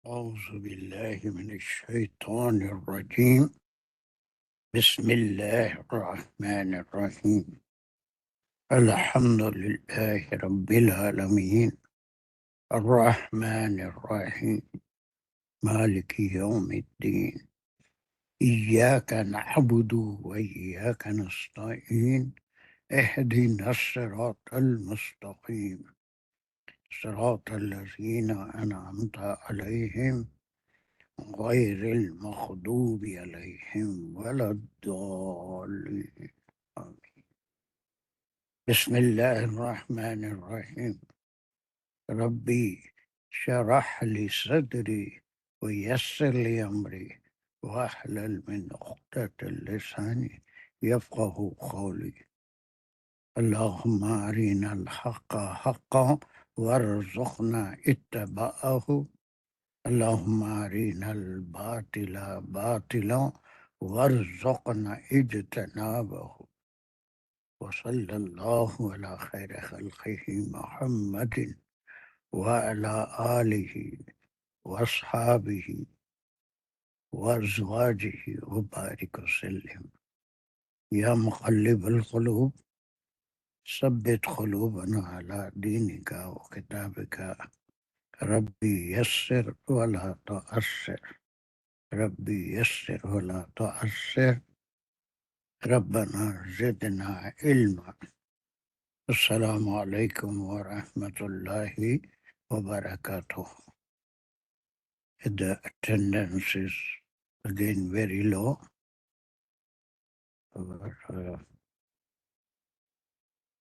أعوذ بالله من الشيطان الرجيم. بسم الله الرحمن الرحيم. الحمد لله رب العالمين الرحمن الرحيم مالك يوم الدين. إياك نعبد وإياك نستعين. اهدنا الصراط المستقيم صراط الذين أنعمت عليهم غير المغضوب عليهم ولا الضالين. آمين. بسم الله الرحمن الرحيم. ربي شرح لي صدري ويسر لي أمري واحلل من عقدة اللسان يفقه قولي. اللهم أرنا الحق حقا وارزقنا اتباعه. اللهم أرنا الباطل باطلا وارزقنا اجتنابه. وصلى الله على خير خلقه محمد وعلى آله وأصحابه وأزواجه وبارك وسلم. يا مقلب القلوب ثبت قلوبنا على دينك وكتابك. ربي يسر ولا تعسر. ربي يسر ولا تعسر. ربنا زدنا علما. السلام علیکم ورحمۃ اللہ وبرکاتہ. The attendance is again very low.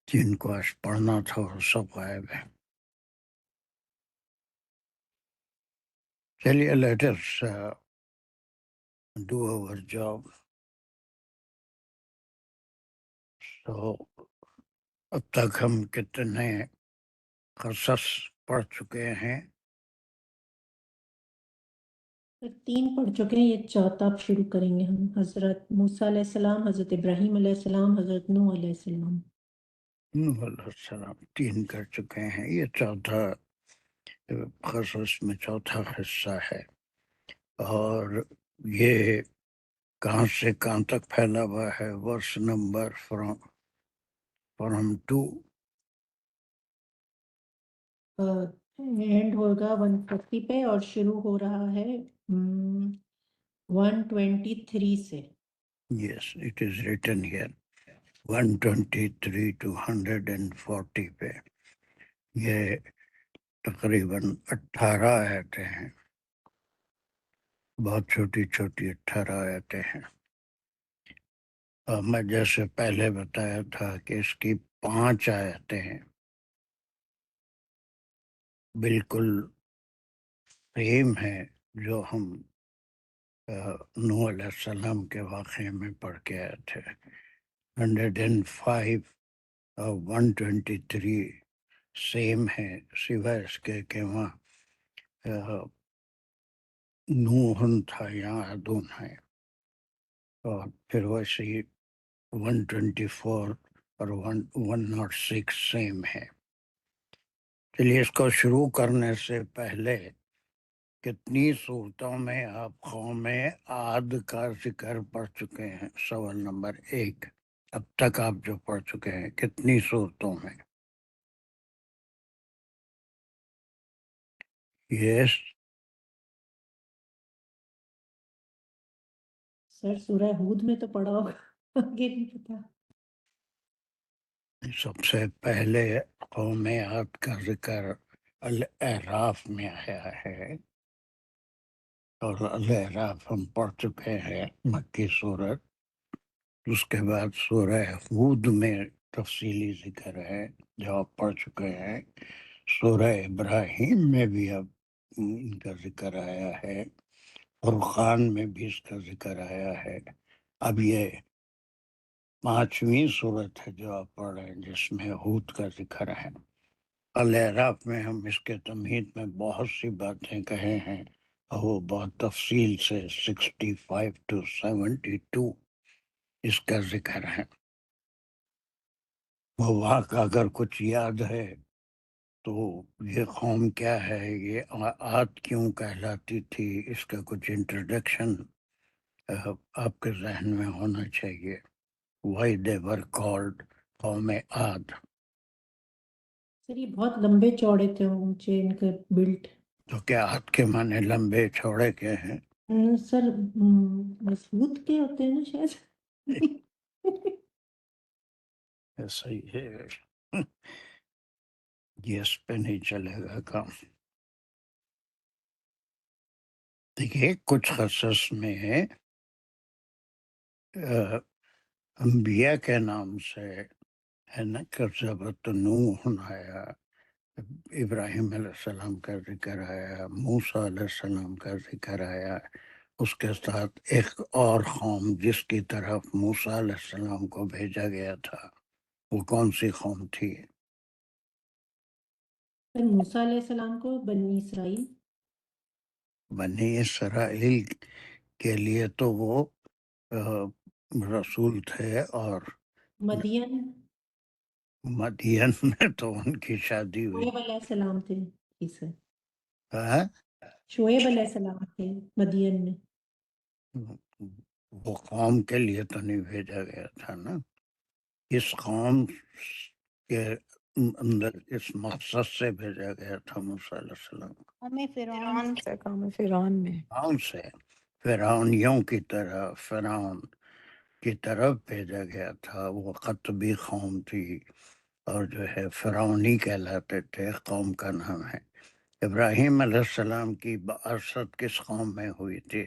جن کو آج پڑھنا تھا وہ سب غائب ہے. چلیے let us do our job. So اب تک ہم کتنے قصص پڑھ چکے ہیں؟ 3 پڑھ چکے ہیں، یہ چوتھا اب شروع کریں گے ہم۔ حضرت موسیٰ علیہ السلام، حضرت ابراہیم علیہ السلام، حضرت نوح علیہ السلام۔ نوح علیہ السلام 3 کر چکے ہیں، یہ چوتھا قصص میں چوتھا حصہ ہے. اور یہ کہاں سے کہاں تک پھیلا ہوا ہے؟ ورس نمبر فرام 2 اینڈ ہوگا 140 پہ اور شروع ہو رہا ہے 123 سے۔ Yes it is written here 123 to 140 پہ. یہ تقریباً 18 آیتیں ہیں، بہت چھوٹی چھوٹی 18 آیتیں ہیں. میں جیسے پہلے بتایا تھا کہ اس کی 5 آیتیں ہیں بالکل سیم ہے جو ہم نوح علیہ السلام کے واقعے میں پڑھ کے آئے تھے. 105 اور 123 سیم ہے، سوائے اس کے کہ وہاں نوحن تھا، یہاں عدون ہے. اور پھر ویسے ہی 124 اور 106 سیم ہے. چلیے اس کو شروع کرنے سے پہلے کتنی صورتوں میں آپ قوم عاد کا ذکر پڑھ چکے ہیں؟ سوال نمبر 1. اب تک آپ جو پڑھ چکے ہیں کتنی صورتوں میں؟ یس سر سورہ ہود میں تو پڑھا ہوگا، آگے نہیں پتا۔ سب سے پہلے قوم عاد کا ذکر الاعراف میں آیا ہے، اور الاعراف ہم پڑھ چکے ہیں مکی صورت. اس کے بعد سورہ ہود میں تفصیلی ذکر ہے جو آپ پڑھ چکے ہیں. سورہ ابراہیم میں بھی اب ان کا ذکر آیا ہے، فرقان میں بھی اس کا ذکر آیا ہے. اب یہ 5ویں صورت ہے جو آپ پڑھ رہے ہیں جس میں ہود کا ذکر ہے. الاعراف میں ہم اس کے تمہید میں بہت سی باتیں کہے ہیں، وہ بہت تفصیل سے 65 to 72 اس کا ذکر ہے. وہ وہاں کا اگر کچھ یاد ہے تو یہ قوم کیا ہے، یہ عاد کیوں کہلاتی تھی، اس کا کچھ انٹروڈکشن آپ کے ذہن میں ہونا چاہیے. وائی دے ور کالڈ قوم عاد. سر یہ بہت لمبے چوڑے تھے، اونچے ان کے بلٹ. تو کیا عاد کے معنی لمبے چوڑے کے ہیں؟ سر مضبوط کے ہوتے ہیں نا شاید. ایسا ہی ہے، یہ اس پہ نہیں چلے گا کام. دیکھیے کچھ قصص میں انبیاء کے نام سے ہے نا، کذبت نوح آیا، ابراہیم علیہ السلام کا ذکر آیا، موسیٰ علیہ السلام کا ذکر آیا. اس کے ساتھ ایک اور قوم جس کی طرف موسیٰ علیہ السلام کو بھیجا گیا تھا، وہ کون سی قوم تھی؟ سر موسیٰ علیہ السلام کو بنی اسرائیل. بنی اسرائیل کے لیے تو وہ رسول تھے، اور مدین. مدین میں تو ان کی شادی ہوئی. شعیب علیہ السلام تھے جی سر. ہاں؟ شعیب علیہ السلام تھے مدین میں. وہ قوم کے لیے تو نہیں بھیجا گیا تھا نا، اس قوم کے اندر اس مقصد سے بھیجا گیا تھا موسیٰ علیہ السلام. ہمیں فرعون سے کام ہے، فرعون میں فرعون سے، فرعونیوں کی طرح فرعون کی طرف بھیجا گیا تھا. وہ قطبی قوم تھی، اور جو ہے فرعونی کہلاتے تھے. قوم کا نام ہے. ابراہیم علیہ السلام کی بعثت کس قوم میں ہوئی تھی؟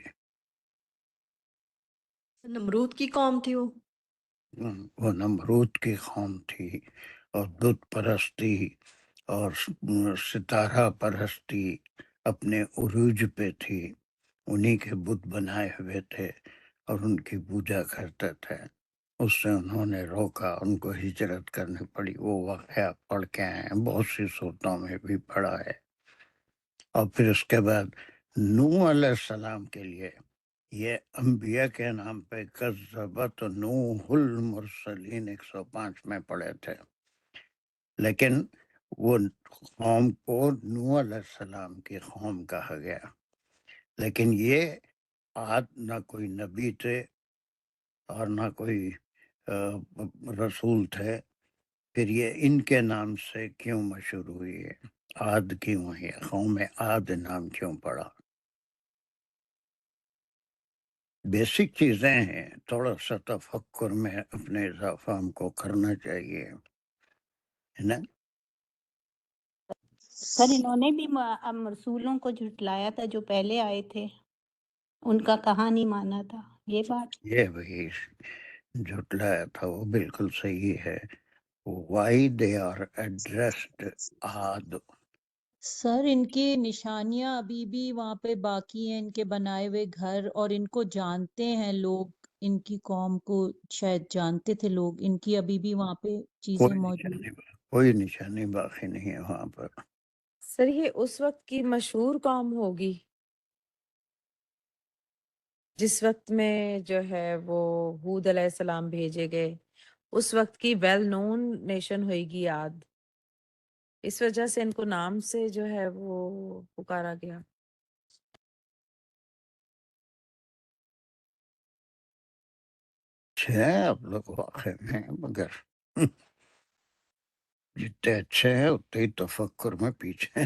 نمرود کی قوم تھی وہ. وہ نمرود کی قوم تھی، اور بت پرستی اور ستارہ پرستی اپنے عروج پہ تھی. انہی کے بت بنائے ہوئے تھے اور ان کی پوجا کرتے تھے. اس سے انہوں نے روکا، ان کو ہجرت کرنی پڑی. وہ واقعہ پڑھ کے آئے ہیں، بہت سی صورتوں میں بھی پڑھا ہے. اور پھر اس کے بعد نوح علیہ السلام کے لیے یہ انبیاء کے نام پہ کذبت نوح المرسلین 105 میں پڑھے تھے. لیکن وہ قوم کو نوح علیہ السلام کی قوم کہا گیا. لیکن یہ عاد نہ کوئی نبی تھے اور نہ کوئی رسول تھے. پھر یہ ان کے نام سے کیوں مشہور ہوئی ہے؟ عاد کیوں ہے؟ قوم عاد نام کیوں پڑا؟ بیسک چیزیں ہیں، تھوڑا سا تفکر میں اپنے اضافہ ہم کو کرنا چاہیے، ہے نا. سر انہوں نے بھی رسولوں کو جھٹلایا تھا جو پہلے آئے تھے، ان کا کہاں نہیں مانا تھا. یہ بات یہ وہی جھٹلایا تھا، وہ بالکل صحیح ہے. وائی دے آر ایڈریسڈ عاد. سر ان کی نشانیاں ابھی بھی وہاں پہ باقی ہیں، ان کے بنائے ہوئے گھر، اور ان کو جانتے ہیں لوگ، ان کی قوم کو شاید جانتے تھے لوگ. ان کی ابھی بھی وہاں پہ چیزیں موجود. کوئی نشانی باقی نہیں ہے وہاں پر. سر یہ اس وقت کی مشہور قوم ہوگی جس وقت میں جو ہے وہ ہود علیہ السلام بھیجے گئے، اس وقت کی ویل نون نیشن ہوئے گی عاد. اس وجہ سے ان کو نام سے جو ہے وہ پکارا گیا. اچھے ہیں آپ لوگ واقع میں، مگر جتنے اچھے ہیں اتنے ہی تفکر میں پیچھے.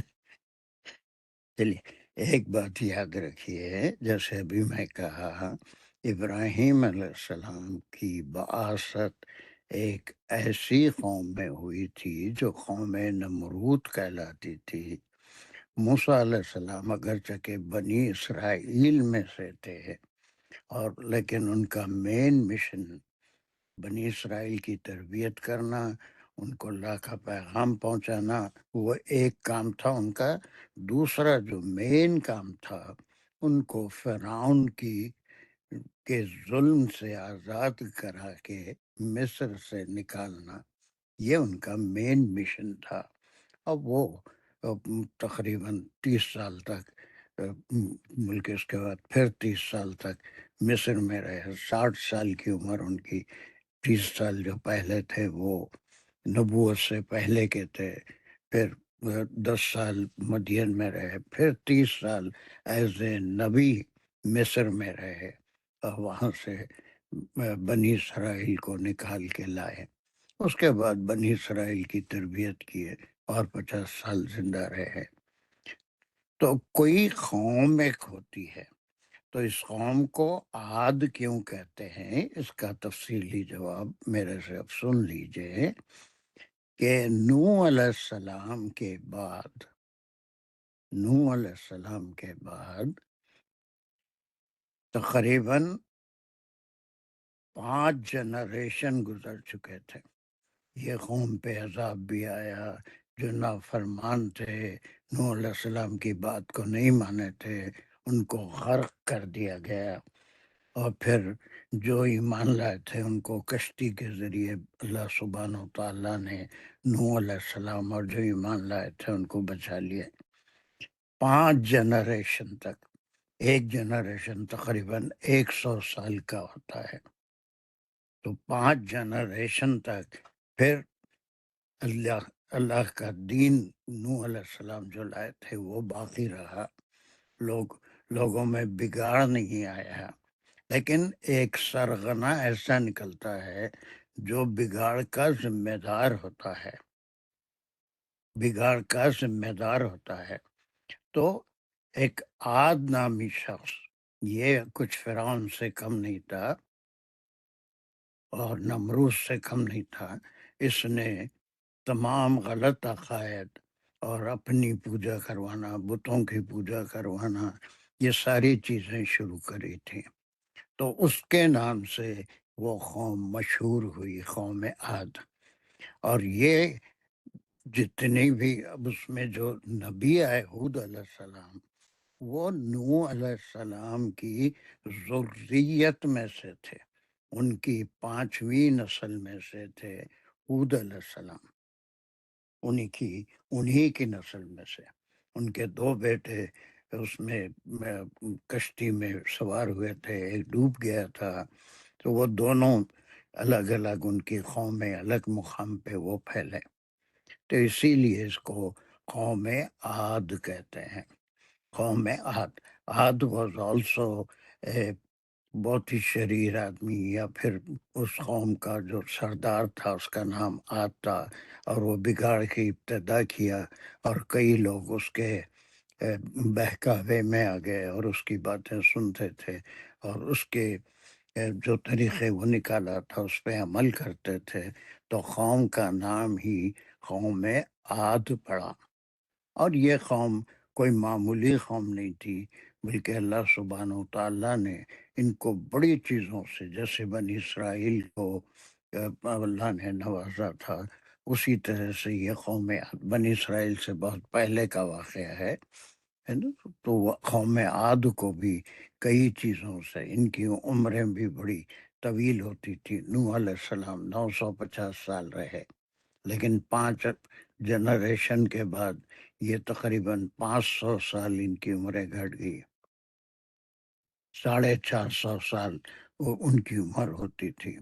چلیے ایک بات یاد رکھیے، جیسے ابھی میں کہا، ابراہیم علیہ السلام کی بعثت ایک ایسی قوم میں ہوئی تھی جو قوم نمرود کہلاتی تھی. موسیٰ علیہ السلام اگرچہ کہ بنی اسرائیل میں سے تھے، اور لیکن ان کا مین مشن بنی اسرائیل کی تربیت کرنا، ان کو اللہ کا پیغام پہنچانا، وہ ایک کام تھا ان کا. دوسرا جو مین کام تھا، ان کو فرعون کے ظلم سے آزاد کرا کے مصر سے نکالنا، یہ ان کا مین مشن تھا. اب وہ تقریباً 30 سال تک بلکہ اس کے بعد پھر 30 سال تک مصر میں رہے. 60 سال کی عمر ان کی. 30 سال جو پہلے تھے وہ نبوت سے پہلے کے تھے. پھر 10 سال مدین میں رہے، پھر 30 سال ایز اے نبی مصر میں رہے، اور وہاں سے بنی اسرائیل کو نکال کے لائے۔ اس کے بعد بنی اسرائیل کی تربیت کیے اور 50 سال زندہ رہے۔ تو کوئی قوم ایک ہوتی ہے، تو اس قوم کو عاد کیوں کہتے ہیں، اس کا تفصیلی جواب میرے سے اب سن لیجئے کہ نوح علیہ السلام کے بعد تقریباً 5 جنریشن گزر چکے تھے۔ یہ قوم پہ عذاب بھی آیا، جو نافرمان تھے، نوح علیہ السلام کی بات کو نہیں مانے تھے، ان کو غرق کر دیا گیا، اور پھر جو ایمان لائے تھے ان کو کشتی کے ذریعے اللہ سبحانہ و تعالیٰ نے نوح علیہ السلام اور جو ایمان لائے تھے ان کو بچا لیا۔ 5 جنریشن تک، ایک جنریشن تقریباً 100 سال کا ہوتا ہے، تو 5 جنریشن تک پھر اللہ کا دین نوح علیہ السلام جو لائے تھے وہ باقی رہا، لوگوں میں بگاڑ نہیں آیا۔ لیکن ایک سرغنہ ایسا نکلتا ہے جو بگاڑ کا ذمہ دار ہوتا ہے، تو ایک عاد نامی شخص، یہ کچھ فرعون سے کم نہیں تھا اور نمرود سے کم نہیں تھا، اس نے تمام غلط عقائد اور اپنی پوجا کروانا، بتوں کی پوجا کروانا، یہ ساری چیزیں شروع کری تھیں، تو اس کے نام سے وہ قوم مشہور ہوئی، قوم عاد۔ اور یہ جتنی بھی اب اس میں جو نبی آئے ہود علیہ السلام، وہ نوح علیہ السلام کی ذریت میں سے تھے، ان کی 5ویں نسل میں سے تھے ہود علیہ السلام، انہی کی نسل میں سے۔ ان کے 2 بیٹے اس میں کشتی میں سوار ہوئے تھے، ایک ڈوب گیا تھا، تو وہ دونوں الگ الگ، ان کی قومیں الگ مقام پہ وہ پھیلے، تو اسی لیے اس کو قوم عاد کہتے ہیں۔ قوم عاد واز آلسو بہت ہی شریر آدمی، یا پھر اس قوم کا جو سردار تھا اس کا نام عاد تھا، اور وہ بگاڑ کی ابتدا کیا، اور کئی لوگ اس کے بہکاوے میں آ گئے اور اس کی باتیں سنتے تھے، اور اس کے جو طریقے وہ نکالا تھا اس پہ عمل کرتے تھے، تو قوم کا نام ہی قوم عاد پڑا۔ اور یہ قوم کوئی معمولی قوم نہیں تھی، بلکہ اللہ سبحانہ و تعالیٰ نے ان کو بڑی چیزوں سے، جیسے بنی اسرائیل کو اللہ نے نوازا تھا، اسی طرح سے یہ قوم بنی اسرائیل سے بہت پہلے کا واقعہ ہے نا؟ تو قوم عاد کو بھی کئی چیزوں سے، ان کی عمریں بھی بڑی طویل ہوتی تھی۔ نوح علیہ السلام 950 سال رہے، لیکن 5 جنریشن کے بعد یہ تقریباً 500 سال ان کی عمریں گھٹ گئی، 450 سال وہ ان کی عمر ہوتی تھی،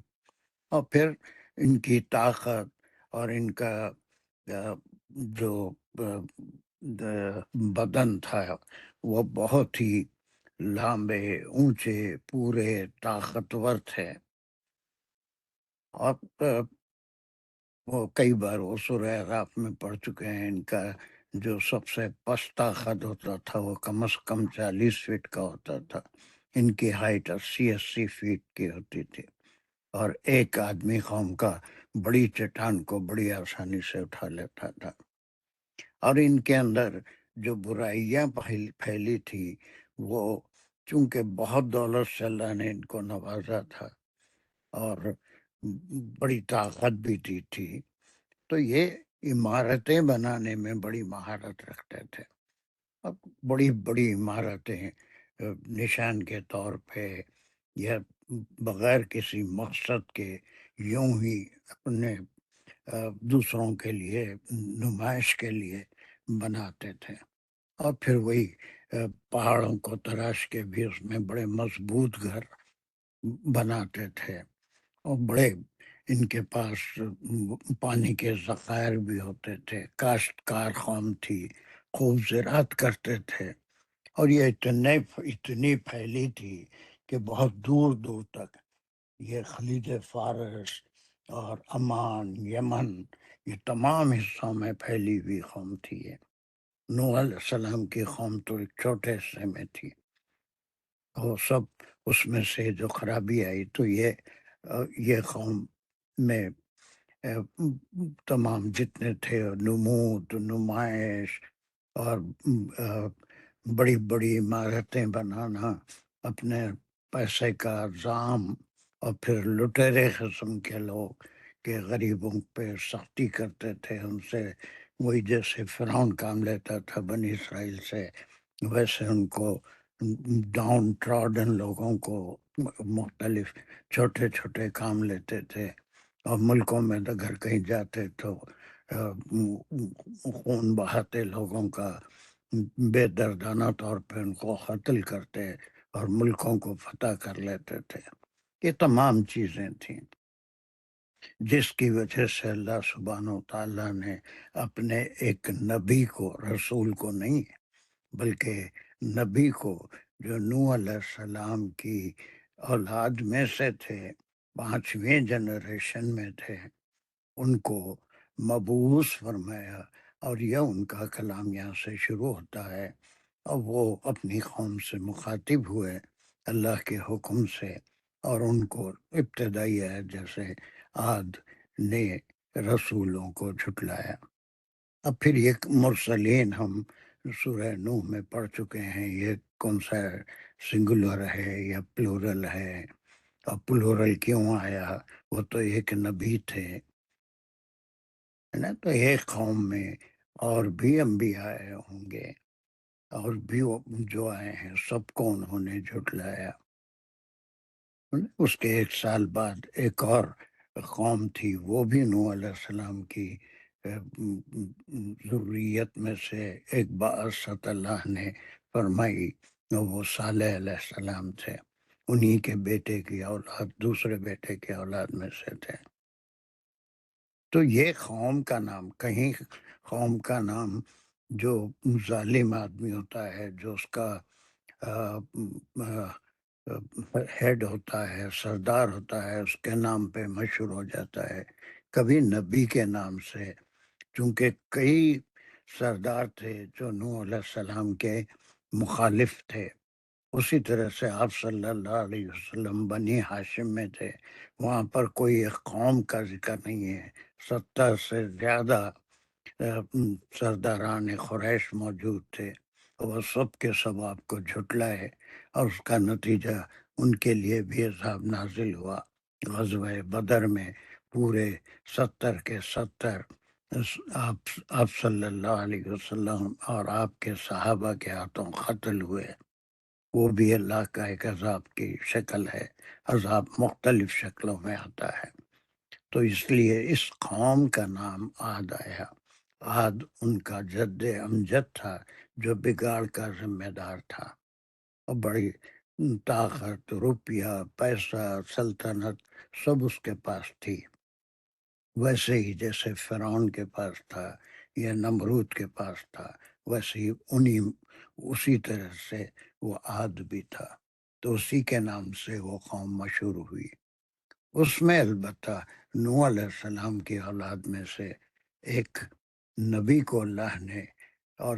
اور پھر ان کی طاقت اور ان کا جو بدن تھا وہ بہت ہی لمبے، اونچے، پورے طاقتور تھے، اور وہ کئی بار وہ سورہ اعراف میں پڑھ چکے ہیں، ان کا جو سب سے پستہ قد ہوتا تھا وہ کم از کم 40 فٹ کا ہوتا تھا، ان کی ہائٹ 80 فٹ کی ہوتی تھی، اور ایک آدمی قوم کا بڑی چٹان کو بڑی آسانی سے اٹھا لیتا تھا۔ اور ان کے اندر جو برائیاں پھیلی تھی، وہ چونکہ بہت دولت سے اللہ نے ان کو نوازا تھا اور بڑی طاقت بھی دی تھی، تو یہ عمارتیں بنانے میں بڑی مہارت رکھتے تھے، اب بڑی بڑی عمارتیں نشان کے طور پہ یا بغیر کسی مقصد کے یوں ہی اپنے دوسروں کے لیے نمائش کے لیے بناتے تھے، اور پھر وہی پہاڑوں کو تراش کے بھی اس میں بڑے مضبوط گھر بناتے تھے، اور بڑے ان کے پاس پانی کے ذخائر بھی ہوتے تھے، کاشتکار قوم تھی، خوب زراعت کرتے تھے، اور یہ اتنی پھیلی تھی کہ بہت دور دور تک یہ خلیج فارس اور عمان، یمن، یہ تمام حصوں میں پھیلی ہوئی قوم تھی یہ۔ نوح علیہ السلام کی قوم تو ایک چھوٹے حصے میں تھی، وہ سب اس میں سے جو خرابی آئی تو یہ قوم میں تمام جتنے تھے نمود، نمائش اور بڑی بڑی عمارتیں بنانا، اپنے پیسے کا زام، اور پھر لٹیرے قسم کے لوگ کہ غریبوں پہ سختی کرتے تھے، ان سے وہی جیسے فرعون کام لیتا تھا بنی اسرائیل سے، ویسے ان کو ڈاؤن ٹراڈن لوگوں کو مختلف چھوٹے چھوٹے کام لیتے تھے، اور ملکوں میں اگر کہیں جاتے تو خون بہاتے لوگوں کا، بے دردانہ طور پہ ان کو قتل کرتے اور ملکوں کو فتح کر لیتے تھے۔ یہ تمام چیزیں تھیں جس کی وجہ سے اللہ سبحانہ و تعالیٰ نے اپنے ایک نبی کو، رسول کو نہیں بلکہ نبی کو، جو نوح علیہ السلام کی اولاد میں سے تھے، 5ویں جنریشن میں تھے، ان کو مبعوث فرمایا، اور یہ ان کا کلام یہاں سے شروع ہوتا ہے، اور وہ اپنی قوم سے مخاطب ہوئے اللہ کے حکم سے، اور ان کو ابتدائی ہے جیسے عاد نے رسولوں کو جھٹلایا۔ اب پھر یہ مرسلین ہم سورہ نوح میں پڑھ چکے ہیں، یہ کون سا سنگولر ہے یا پلورل ہے، اور پلورل کیوں آیا؟ وہ تو ایک نبی تھے، ہے نا؟ تو ایک قوم میں اور بھی انبیاء آئے ہوں گے، اور بھی جو آئے ہیں سب کو انہوں نے جھٹلایا۔ اس کے 1 سال بعد ایک اور قوم تھی، وہ بھی نوح علیہ السلام کی ذریت میں سے ایک بعثت اللہ نے فرمائی، اور وہ صالح علیہ السلام تھے، انہی کے بیٹے کی اولاد، دوسرے بیٹے کے اولاد میں سے تھے۔ تو یہ قوم کا نام، کہیں قوم کا نام جو ظالم آدمی ہوتا ہے، جو اس کا ہیڈ ہوتا ہے، سردار ہوتا ہے، اس کے نام پہ مشہور ہو جاتا ہے، کبھی نبی کے نام سے، چونکہ کئی سردار تھے جو نوح علیہ السلام کے مخالف تھے۔ اسی طرح سے آپ صلی اللہ علیہ وسلم بنی ہاشم میں تھے، وہاں پر کوئی ایک قوم کا ذکر نہیں ہے، 70 سے زیادہ سرداران قریش موجود تھے، وہ سب کے سب آپ کو جھٹلائے، اور اس کا نتیجہ ان کے لیے بھی عذاب نازل ہوا۔ غزوہ بدر میں پورے 70 کے 70 آپ صلی اللہ علیہ وسلم اور آپ کے صحابہ کے ہاتھوں قتل ہوئے۔ وہ بھی اللہ کا ایک عذاب کی شکل ہے، عذاب مختلف شکلوں میں آتا ہے۔ تو اس لیے اس قوم کا نام عاد آیا۔ عاد ان کا جد امجد تھا جو بگاڑ کا ذمہ دار تھا، اور بڑی طاقت، روپیہ، پیسہ، سلطنت سب اس کے پاس تھی، ویسے ہی جیسے فرعون کے پاس تھا یا نمرود کے پاس تھا، ویسے ہی اسی طرح سے وہ عاد بھی تھا، تو اسی کے نام سے وہ قوم مشہور ہوئی۔ اس میں البتہ نوح علیہ السلام کی اولاد میں سے ایک نبی کو اللہ نے، اور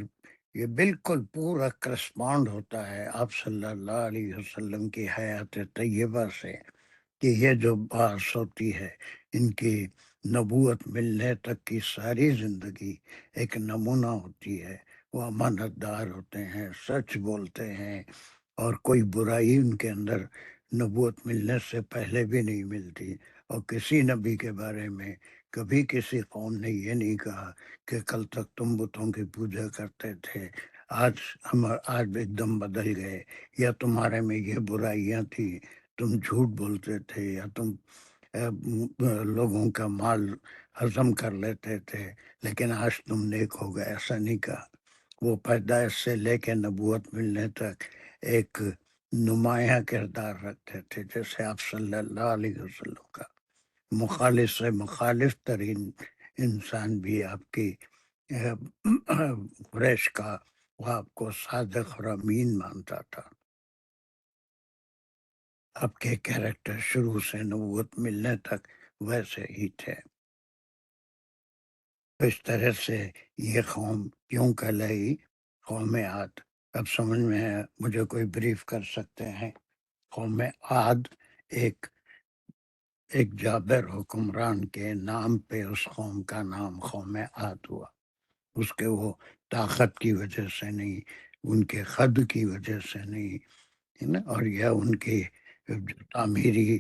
یہ بالکل پورا کرسپونڈ ہوتا ہے آپ صلی اللہ علیہ وسلم کی حیات طیبہ سے، کہ یہ جو بات ہوتی ہے، ان کی نبوت ملنے تک کی ساری زندگی ایک نمونہ ہوتی ہے، وہ امانت دار ہوتے ہیں، سچ بولتے ہیں، اور کوئی برائی ان کے اندر نبوت ملنے سے پہلے بھی نہیں ملتی، اور کسی نبی کے بارے میں کبھی کسی قوم نے یہ نہیں کہا کہ کل تک تم بتوں کی پوجا کرتے تھے، آج ایک دم بدل گئے، یا تمہارے میں یہ برائیاں تھی، تم جھوٹ بولتے تھے، یا تم لوگوں کا مال ہضم کر لیتے تھے لیکن آج تم نیک ہو گئے، ایسا نہیں کہا۔ وہ پیدائش سے لے کے نبوت ملنے تک ایک نمایاں کردار رکھتے تھے، جیسے آپ صلی اللہ علیہ وسلم کا مخالف سے مخالف ترین انسان بھی آپ کی قریش کا وہ آپ کو صادق اور امین مانتا تھا. آپ کے کیریکٹر شروع سے نبوت ملنے تک ویسے ہی تھے. اس طرح سے یہ قوم کیوں کہلائی قوم عاد؟ اب سمجھ میں ہے؟ مجھے کوئی بریف کر سکتے ہیں؟ قوم عاد ایک جابر حکمران کے نام پہ اس قوم کا نام قوم عاد ہوا. اس کے وہ طاقت کی وجہ سے نہیں، ان کے قد کی وجہ سے نہیں ہے نا، اور یہ ان کی جو تعمیری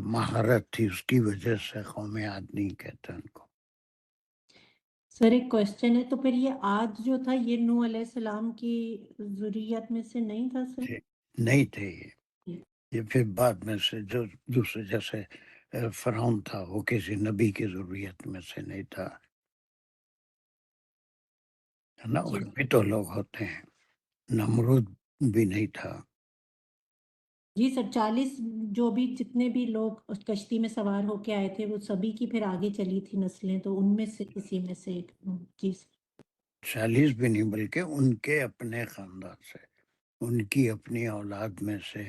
مہارت تھی اس کی وجہ سے قوم عاد نہیں کہتے ان کو. سر ایک کوشچن ہے، تو پھر یہ عاد جو تھا یہ نوح علیہ السلام کی ذریت میں سے نہیں تھا سر؟ نہیں تھے یہ پھر بعد میں سے جو دوسرے جیسے فرعون تھا وہ کسی نبی کی ضروریت میں سے نہیں تھا ہے نا. جی اور بھی تو لوگ ہوتے ہیں، نمرود بھی نہیں تھا. جی سر، 40 جو بھی جتنے بھی لوگ اس کشتی میں سوار ہو کے آئے تھے وہ سبھی کی پھر آگے چلی تھی نسلیں، تو ان میں سے کسی میں سے ایک. جی سر. 40 بھی نہیں بلکہ ان کے اپنے خاندان سے، ان کی اپنی اولاد میں سے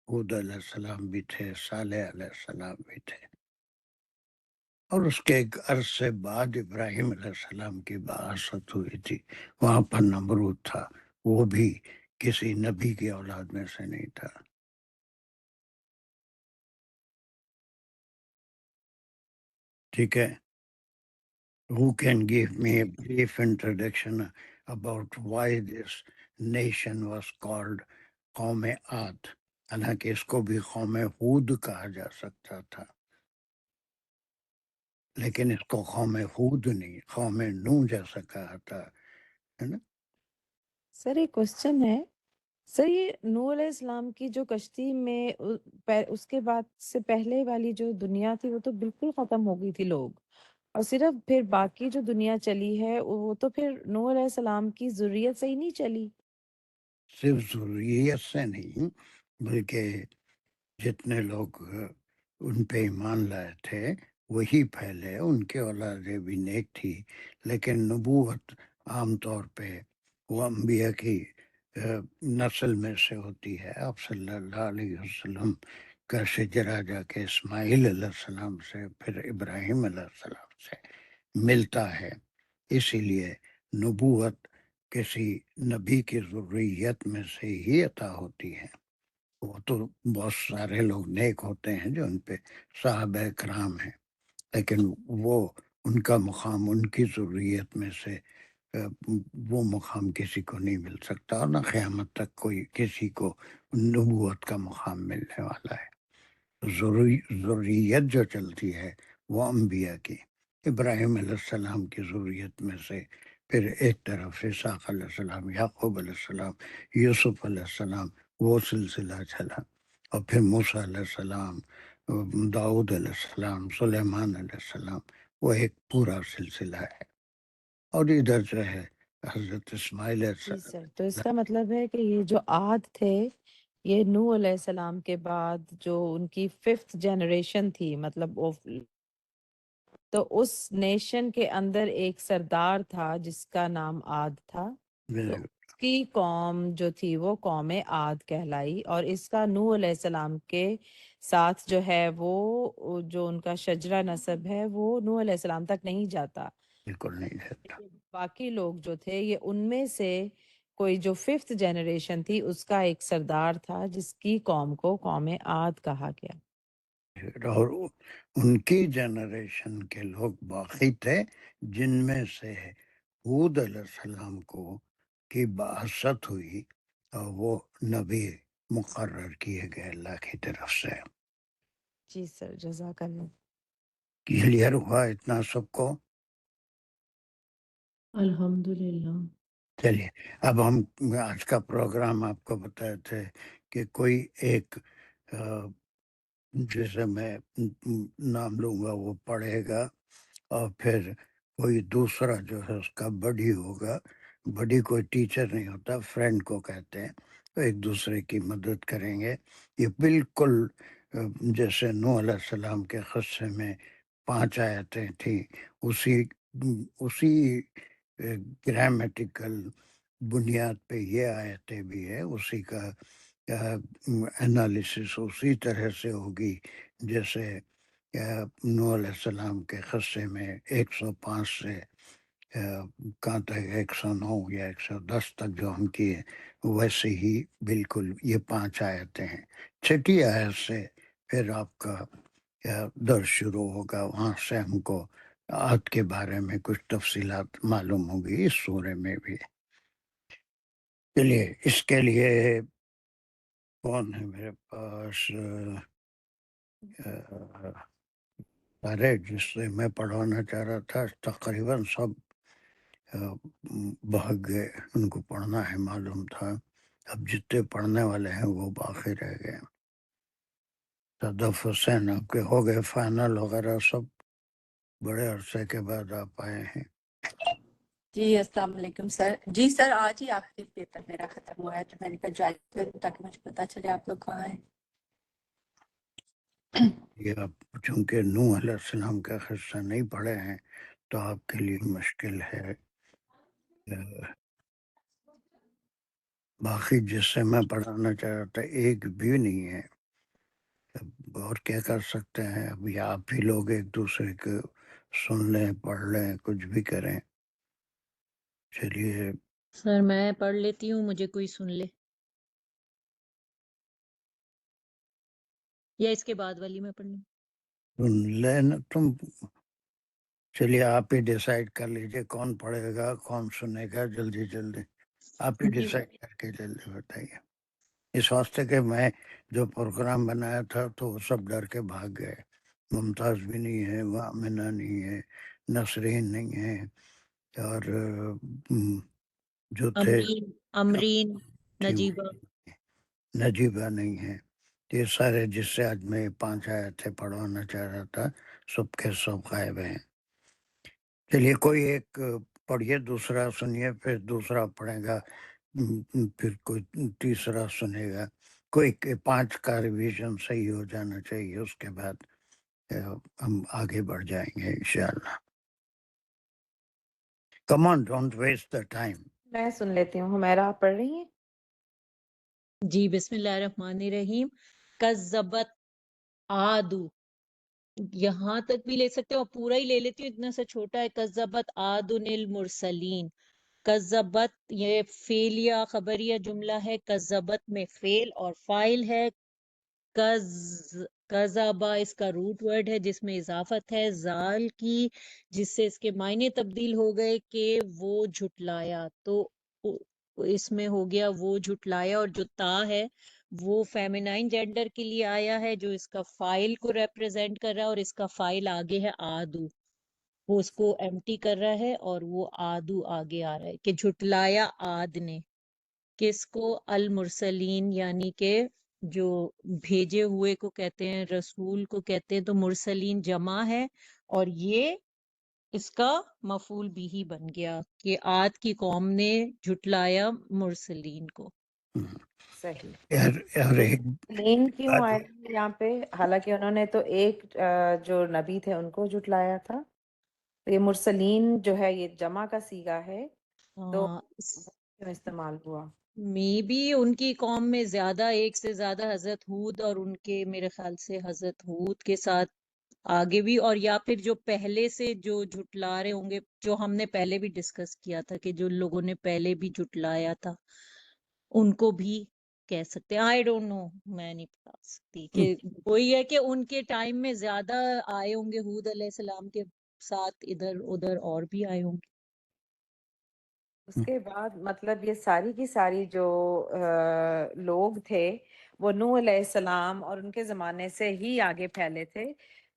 ہود علیہ السلام بھی تھے، صالح علیہ السلام بھی تھے، اور اس کے ایک عرصے بعد ابراہیم علیہ السلام کی بعثت ہوئی تھی. وہاں پر نمرود تھا، وہ بھی کسی نبی کی اولاد میں سے نہیں تھا. ٹھیک ہے. Who can give me a brief introduction about why this nation was called قوم عاد؟ حالانکہ اس کو بھی قوم ہود کہا جا سکتا تھا، لیکن اس کو قوم ہود نہیں، قوم نوح جیسا کہا تھا ہے نا. سر ایک کوشچن ہے، سر یہ نوح علیہ السلام کی جو کشتی میں اس کے بعد سے پہلے والی جو دنیا تھی وہ تو بالکل ختم ہو گئی تھی لوگ، اور صرف پھر باقی جو دنیا چلی ہے وہ تو پھر نوح علیہ السلام کی ذریت سے ہی نہیں چلی. صرف ضروریت سے نہیں بلکہ جتنے لوگ ان پہ ایمان لائے تھے وہی پھیلے، ان کے اولادیں بھی نیک تھی. لیکن نبوت عام طور پہ وہ انبیاء کی نسل میں سے ہوتی ہے. آپ صلی اللہ علیہ وسلم کا شجرا جا کے اسماعیل علیہ السلام سے پھر ابراہیم علیہ السلام سے ملتا ہے. اسی لیے نبوت کسی نبی کی ضروریت میں سے ہی عطا ہوتی ہے. وہ تو بہت سارے لوگ نیک ہوتے ہیں جو ان پہ صحابہ کرام ہیں، لیکن وہ ان کا مقام ان کی ضروریت میں سے وہ مقام کسی کو نہیں مل سکتا، اور نہ قیامت تک کوئی کسی کو نبوت کا مقام ملنے والا ہے. ضروریت جو چلتی ہے وہ انبیاء کی، ابراہیم علیہ السلام کی ضروریت میں سے پھر ایک طرف اسحاق علیہ السلام، یعقوب علیہ السلام، یوسف علیہ السلام، وہ سلسلہ چلا، اور پھر موسیٰ علیہ السلام، داؤد علیہ السلام، سلیمان علیہ السلام، وہ ایک پورا سلسلہ ہے. اور ادھر جو ہے حضرت اسماعیل علیہ جی السلام. سر، تو اس کا مطلب ہے کہ یہ جو عاد تھے یہ نوح علیہ السلام کے بعد جو ان کی 5th جنریشن تھی، مطلب تو اس نیشن کے اندر ایک سردار تھا جس کا نام عاد تھا، تو اس کی قوم جو تھی وہ قوم عاد کہلائی، اور اس کا نوح علیہ السلام کے ساتھ جو ہے وہ جو ان کا شجرہ نسب ہے وہ نوح علیہ السلام تک نہیں جاتا. بالکل نہیں دیتا. باقی لوگ جو تھے یہ ان میں سے کوئی جو 5th جنریشن تھی اس کا ایک سردار تھا جس کی قوم کو قوم عاد کہا گیا. اور ان کی جنریشن کے لوگ باقی تھے جن میں سے ہود علیہ السلام کو کی بعثت ہوئی اور وہ نبی مقرر کیے گئے اللہ کی طرف سے. جی سر، جزاک اللہ. کلیئر ہوا اتنا سب کو؟ الحمدللہ. چلیے اب ہم آج کا پروگرام آپ کو بتائے تھے کہ کوئی ایک جسے میں نام لوں گا وہ پڑھے گا، اور پھر کوئی دوسرا جو ہے اس کا بڈی ہوگا. بڈی کوئی ٹیچر نہیں ہوتا، فرینڈ کو کہتے ہیں، تو ایک دوسرے کی مدد کریں گے. یہ بالکل جیسے نوح علیہ السلام کے قصے میں 5 آیتیں تھیں، اسی گرامیٹیکل بنیاد پہ یہ آیتیں بھی ہے، اسی کا انالیسس اسی طرح سے ہوگی جیسے نوح علیہ السلام کے قصے میں 105 سے کہاں تک 109 یا 110 تک جو ہم کیے، ویسے ہی بالکل یہ 5 آیتیں ہیں۔ 6 آیت سے پھر آپ کا درس شروع ہوگا، وہاں سے ہم کو عہد کے بارے میں کچھ تفصیلات معلوم ہوگی اس سورے میں بھی۔ چلیے اس کے لیے کون ہے میرے پاس؟ سارے جس سے میں پڑھوانا چاہ رہا تھا تقریباً سب بھاگ گئے، ان کو پڑھنا ہے معلوم تھا، اب جتنے پڑھنے والے ہیں وہ باقی رہ گئے۔ صدف حسین آپ کے ہو گئے فائنل وغیرہ سب؟ بڑے عرصے کے بعد آپ آئے ہیں۔ جی السلام علیکم سر۔ جی سر آج ہی آخری پیپر میرا ختم ہوا ہے، تو میں نے کہا جوائن کروں تاکہ مجھے پتا چلے آپ لوگ کہاں ہیں۔ یہ آپ چونکہ نوح علیہ السلام کا قصہ نہیں پڑھے ہیں تو آپ کے لیے مشکل ہے۔ باقی جس سے میں پڑھانا چاہ رہا تھا ایک بھی نہیں ہے، اب اور کیا کر سکتے ہیں؟ اب یہ آپ ہی لوگ ایک دوسرے کو سن لیں، پڑھ لیں، کچھ بھی کریں۔ چلیے سر میں پڑھ لیتی ہوں، مجھے کوئی سن لے یا اس کے بعد والی میں پڑھ لوں؟ سن لیں نا تم، چلیے آپ ہی ڈیسائیڈ کر لیجئے کون پڑھے گا کون سنے گا، جلدی جلدی آپ ہی جی ڈیسائیڈ کر کے جلدی بتائیے۔ اس واسطے کہ میں جو پروگرام بنایا تھا تو وہ سب ڈر کے بھاگ گئے، ممتاز بھی نہیں ہے، وامنہ نہیں ہے، نسرین نہیں ہے، اور جو تھے امرین تھی نجیبہ، نجیبہ نہیں ہے۔ یہ سارے جس سے آج میں 5 آئے تھے پڑھوانا چاہ رہا تھا سب کے سب غائب ہیں۔ چلیے کوئی ایک پڑھیے، دوسرا سنیے، پھر دوسرا پڑھے گا، پھر کوئی تیسرا سنے گا، کوئی 5 کا ریویژن صحیح ہو جانا چاہیے، اس کے بعد ہم آگے بڑھ جائیں گے انشاءاللہ۔ کم آن، ڈونٹ ویسٹ دا ٹائم۔ میں سن لیتی ہوں، حمیرہ آپ پڑھ رہی ہیں؟ جی بسم اللہ الرحمن الرحیم۔ کذبت عادو، یہاں تک بھی لے سکتے ہو، اور پورا ہی لے لیتی ہوں، اتنا سا چھوٹا ہے۔ کذبت عادن المرسلین، کذبت یہ فعلیہ خبریہ جملہ ہے، کذبت میں فعل اور فاعل ہے، کذبا اس کا روٹ ورڈ ہے جس میں اضافت ہے زال کی، جس سے اس کے معنی تبدیل ہو گئے کہ وہ جھٹلایا، تو اس میں ہو گیا وہ جھٹلایا، اور جو تا ہے وہ فیمینائن جینڈر کے لیے آیا ہے جو اس کا فائل کو ریپرزینٹ کر رہا ہے، اور اس کا فائل آگے ہے آدو، وہ اس کو ایمٹی کر رہا ہے، اور وہ آدو آگے آ رہا ہے کہ جھٹلایا آد نے کس کو؟ المرسلین، یعنی کہ جو بھیجے ہوئے کو کہتے ہیں، رسول کو کہتے ہیں، تو مرسلین جمع ہے، اور یہ اس کا مفعول بھی ہی بن گیا کہ عاد کی قوم نے جھٹلایا مرسلین کو۔ صحیح۔ اور ایک لین کیوں بات آئے یہاں پہ؟ حالانکہ انہوں نے تو ایک جو نبی تھے ان کو جھٹلایا تھا، تو یہ مرسلین جو ہے یہ جمع کا صیغہ ہے، تو کیوں استعمال ہوا؟ می بی ان کی قوم میں زیادہ، ایک سے زیادہ حضرت ہود، اور ان کے میرے خیال سے حضرت ہود کے ساتھ آگے بھی، اور یا پھر جو پہلے سے جو جھٹلا رہے ہوں گے، جو ہم نے پہلے بھی ڈسکس کیا تھا کہ جو لوگوں نے پہلے بھی جھٹلایا تھا ان کو بھی کہہ سکتے ہیں۔ آئی ڈونٹ نو، میں نہیں بتا سکتی، کہ وہی ہے کہ ان کے ٹائم میں زیادہ آئے ہوں گے، ہود علیہ السلام کے ساتھ ادھر ادھر اور بھی آئے ہوں گے۔ اس کے بعد مطلب یہ ساری کی ساری جو لوگ تھے وہ نوح علیہ السلام اور ان کے زمانے سے ہی آگے پھیلے تھے،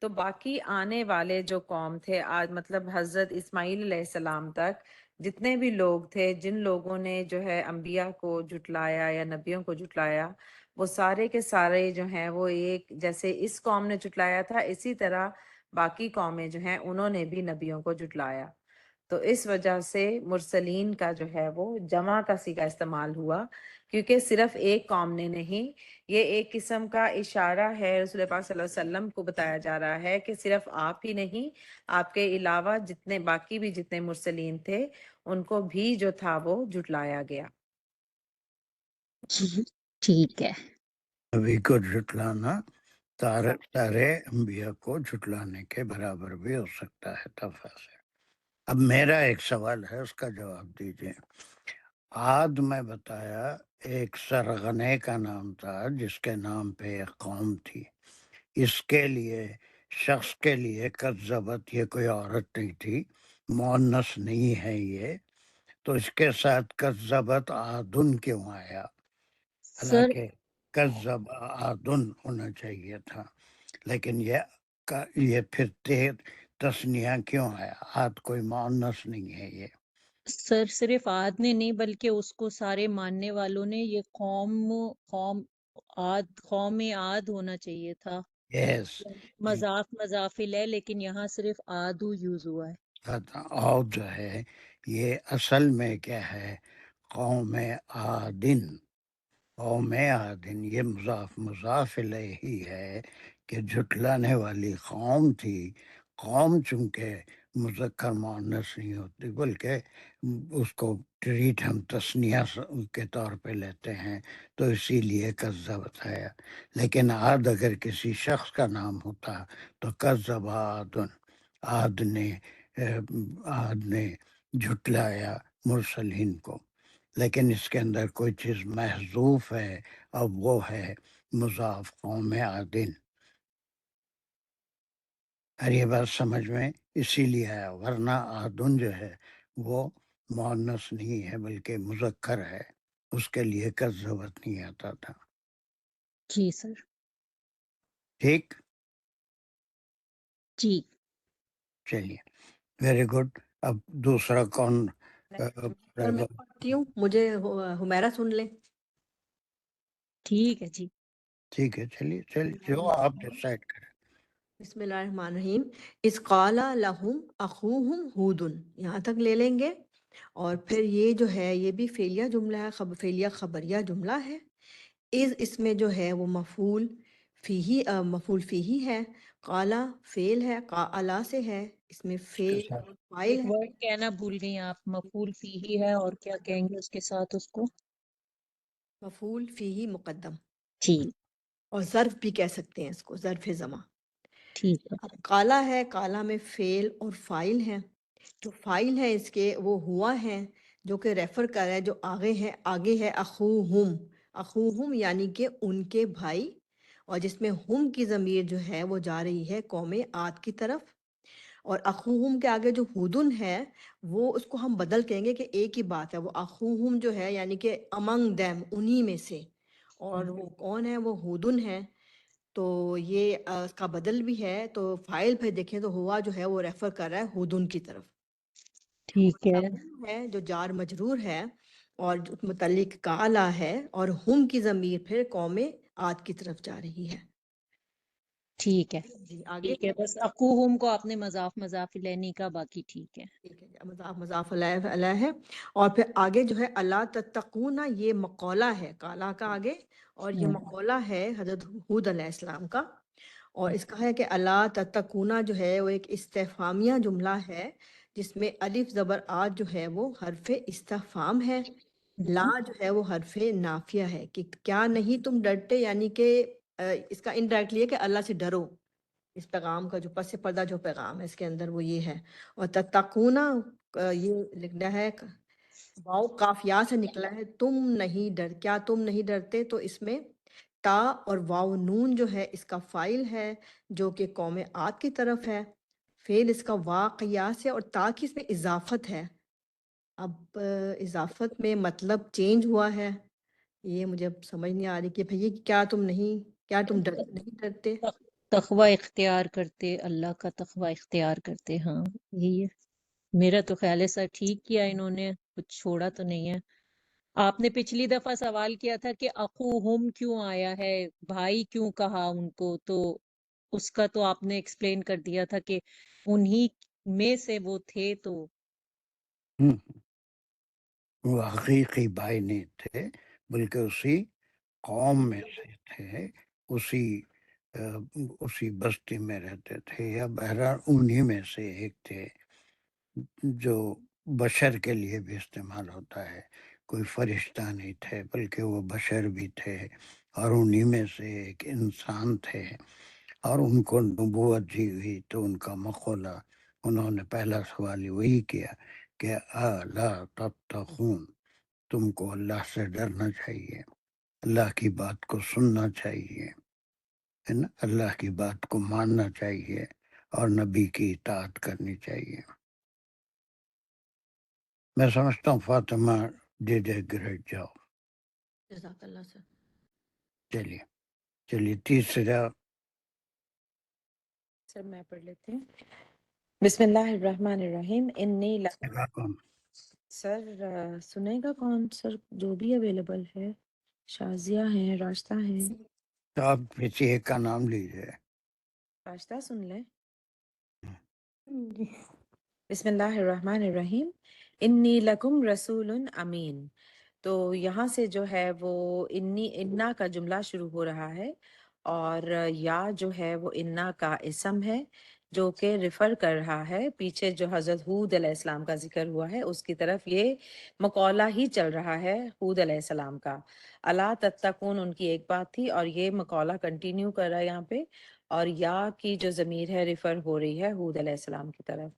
تو باقی آنے والے جو قوم تھے آج مطلب حضرت اسماعیل علیہ السلام تک جتنے بھی لوگ تھے، جن لوگوں نے جو ہے انبیاء کو جھٹلایا یا نبیوں کو جھٹلایا، وہ سارے کے سارے جو ہیں وہ ایک جیسے اس قوم نے جھٹلایا تھا، اسی طرح باقی قومیں جو ہیں انہوں نے بھی نبیوں کو جھٹلایا۔ تو اس وجہ سے مرسلین کا جو ہے وہ جمع کا صیغہ استعمال ہوا، کیونکہ صرف ایک قوم نے نہیں، یہ ایک قسم کا اشارہ ہے، رسول پاک صلی اللہ علیہ وسلم کو بتایا جا رہا ہے کہ صرف آپ ہی نہیں، آپ کے علاوہ جتنے باقی بھی جتنے مرسلین تھے ان کو بھی جو تھا وہ جھٹلایا گیا۔ جی ٹھیک ہے۔ نبی کو جھٹلانا سارے انبیاء کو جھٹلانے کے برابر بھی ہو سکتا ہے دفعہ سے۔ اب میرا ایک سوال ہے، اس کا جواب دیجیے۔ عاد میں بتایا ایک سرغنے کا نام تھا جس کے نام پہ ایک قوم تھی، اس کے لیے شخص کے لیے کذبت یہ کوئی عورت نہیں تھی، مؤنث نہیں ہے یہ، تو اس کے ساتھ کذبت عادن کیوں آیا؟ سر حالانکہ کذب عادن ہونا چاہیے تھا، لیکن یہ پھر تسنیہ کیوں آیا؟ عاد کوئی مؤنث نہیں ہے یہ۔ سر صرف عاد نے نہیں بلکہ اس کو سارے ماننے والوں نے یہ قوم عاد ہونا چاہیے تھا، یس، مضاف الیہ، لیکن یہاں صرف عاد یوز ہوا ہے۔ اور جو ہے یہ اصل میں کیا ہے؟ قوم عادن، قوم عادن یہ مضاف الیہ ہی ہے کہ جھٹلانے والی قوم تھی۔ قوم چونکہ مذکر مؤنث نہیں ہوتی بلکہ اس کو ٹریٹ ہم تثنیہ کے طور پہ لیتے ہیں، تو اسی لیے کذبت ہے۔ لیکن عاد اگر کسی شخص کا نام ہوتا تو کذب عادن، عاد نے جھٹلایا مرسلین کو، لیکن اس کے اندر کوئی چیز محذوف ہے، اب وہ ہے مضاف قوم عادن۔ اور یہ بات سمجھ میں اسی لیے آیا، ورنہ عادن جو ہے وہ مؤنث نہیں ہے بلکہ مذکر ہے، اس کے لیے کذبت نہیں آتا تھا۔ جی سر۔ ٹھیک، جی چلیے، ویری گڈ۔ اب دوسرا کون سر میں پڑھتی ہوں، مجھے حمیرہ سن لیں۔ ٹھیک ہے جی۔ ٹھیک ہے، چلیے جو آپ ڈیسائیڈ کریں۔ بسم اللہ الرحمن الرحیم۔ اس قال لہم اخوہم ہود، یہاں تک لے لیں گے، اور پھر یہ جو ہے یہ بھی فعلیہ جملہ ہے، فعلیہ خبریہ جملہ ہے۔ اس میں جو ہے وہ مفعول فیہی ہے، قالا فعل ہے، قالا سے ہے، اس میں اس کے فعل ساتھ اور فاعل ایک ہے۔ ورڈ کہنا بھول گئی آپ، مفعول فیہی ہے اور کیا کہیں گے اس کے ساتھ اس کو؟ مفعول فیہی مقدم، ٹھیک، اور ظرف بھی کہہ سکتے ہیں اس کو، ظرف زماں۔ ٹھیک ہے۔ اب کالا ہے، کالا میں فعل اور فاعل ہے، جو فاعل ہے اس کے وہ ہوا ہے، جو کہ ریفر کر رہا ہے، جو آگے ہے اخوہم، اخوہم یعنی کہ ان کے بھائی، اور جس میں ہم کی ضمیر جو ہے وہ جا رہی ہے قوم عاد کی طرف، اور اخوہم کے آگے جو ہودن ہے وہ اس کو ہم بدل کہیں گے کہ ایک ہی بات ہے، وہ اخوہم جو ہے یعنی کہ امنگ دیم، انہی میں سے، اور وہ کون ہے؟ وہ ہودن ہے۔ تو یہ اس کا بدل بھی ہے، تو فائل پہ دیکھیں تو ہوا جو ہے وہ ریفر کر رہا ہے ہودن کی طرف، ٹھیک ہے، لہم ہے جو جار مجرور ہے اور جو متعلق کالا ہے، اور ہم کی ضمیر پھر قوم عاد کی طرف جا رہی ہے۔ ٹھیک ہے، جی آگے۔ ٹھیک ہے، بس اخوہم کو آپ نے مضاف الیہ نہیں کہا، باقی ٹھیک ہے۔ ٹھیک ہے، مضاف علیہ ہے، اور پھر آگے جو ہے اللہ تتقون، یہ مقولہ ہے کالا کا آگے، اور یہ مقولہ ہے حضرت ہود علیہ السلام کا، اور اس کا ہے کہ اللہ تتقون جو ہے وہ ایک استفہامیہ جملہ ہے، جس میں الف زبر آ جو ہے وہ حرف استفہام ہے، لا جو ہے وہ حرف نافیہ ہے، کہ کیا نہیں تم ڈرتے، یعنی کہ اس کا انڈائریکٹلی ہے کہ اللہ سے ڈرو، اس پیغام کا جو پس پردہ جو پیغام ہے اس کے اندر وہ یہ ہے۔ اور تتقونا یہ لکھنا ہے واؤ کاف یا سے نکلا ہے، کیا تم نہیں ڈرتے، تو اس میں تا اور واؤ نون جو ہے اس کا فائل ہے، جو کہ قوم عاد کی طرف ہے، فعل اس کا واقعہ سے، اور تا کی اس میں اضافت ہے۔ اب اضافت میں مطلب چینج ہوا ہے، یہ مجھے اب سمجھ نہیں آ رہی کہ بھئی کیا تم نہیں ڈرتے۔ تقوی اختیار کرتے، اللہ کا تقوی اختیار کرتے، ہاں یہی ہے۔ میرا تو خیال ہے سر ٹھیک کیا انہوں نے، کچھ چھوڑا تو نہیں ہے۔ آپ نے پچھلی دفعہ سوال کیا تھا کہ اخوہم کیوں آیا ہے، بھائی کیوں کہا ان کو، تو اس کا تو آپ نے ایکسپلین کر دیا تھا کہ انہی میں سے وہ تھے، تو ہوں، وہ حقیقی بھائی نہیں تھے بلکہ اسی قوم میں سے تھے، اسی بستی میں رہتے تھے، یا بہرحال انہی میں سے ایک تھے جو بشر کے لیے بھی استعمال ہوتا ہے، کوئی فرشتہ نہیں تھے بلکہ وہ بشر بھی تھے، اور انہی میں سے ایک انسان تھے، اور ان کو نبوت دی ہوئی تو ان کا مقولہ، انہوں نے پہلا سوال ہی وہی کیا کہ الا تتقون، تم کو اللہ سے ڈرنا چاہیے، اللہ کی بات کو سننا چاہیے، ہے نا، اللہ کی بات کو ماننا چاہیے اور نبی کی اطاعت کرنی چاہیے۔ میں سمجھتا ہوں Fatima did a great job. جزاک اللہ سر۔ چلیے تیسرا، سر میں پڑھ لیتی ہوں۔ بسم اللہ الرحمن الرحیم۔ انی سر سنے گا کون سر؟ جو بھی اویلیبل ہے، شازیہ ہیں، راشتہ ہیں۔ تو آپ کسی ایک کا نام لیجیے۔ راشتہ سن لیں۔ جی بسم اللہ الرحمن الرحیم۔ انی لکم رسول امین۔ تو یہاں سے جو ہے وہ انا کا جملہ شروع ہو رہا ہے، اور یا جو ہے وہ انا کا اسم ہے جو کہ ریفر کر رہا ہے پیچھے جو حضرت ہود علیہ السلام کا ذکر ہوا ہے اس کی طرف، یہ مقولہ ہی چل رہا ہے ہود علیہ السلام کا۔ اللہ تتقون ان کی ایک بات تھی، اور یہ مقولہ کنٹینیو کر رہا ہے یہاں پہ، اور یا کی جو ضمیر ہے ریفر ہو رہی ہے ہود علیہ السلام کی طرف۔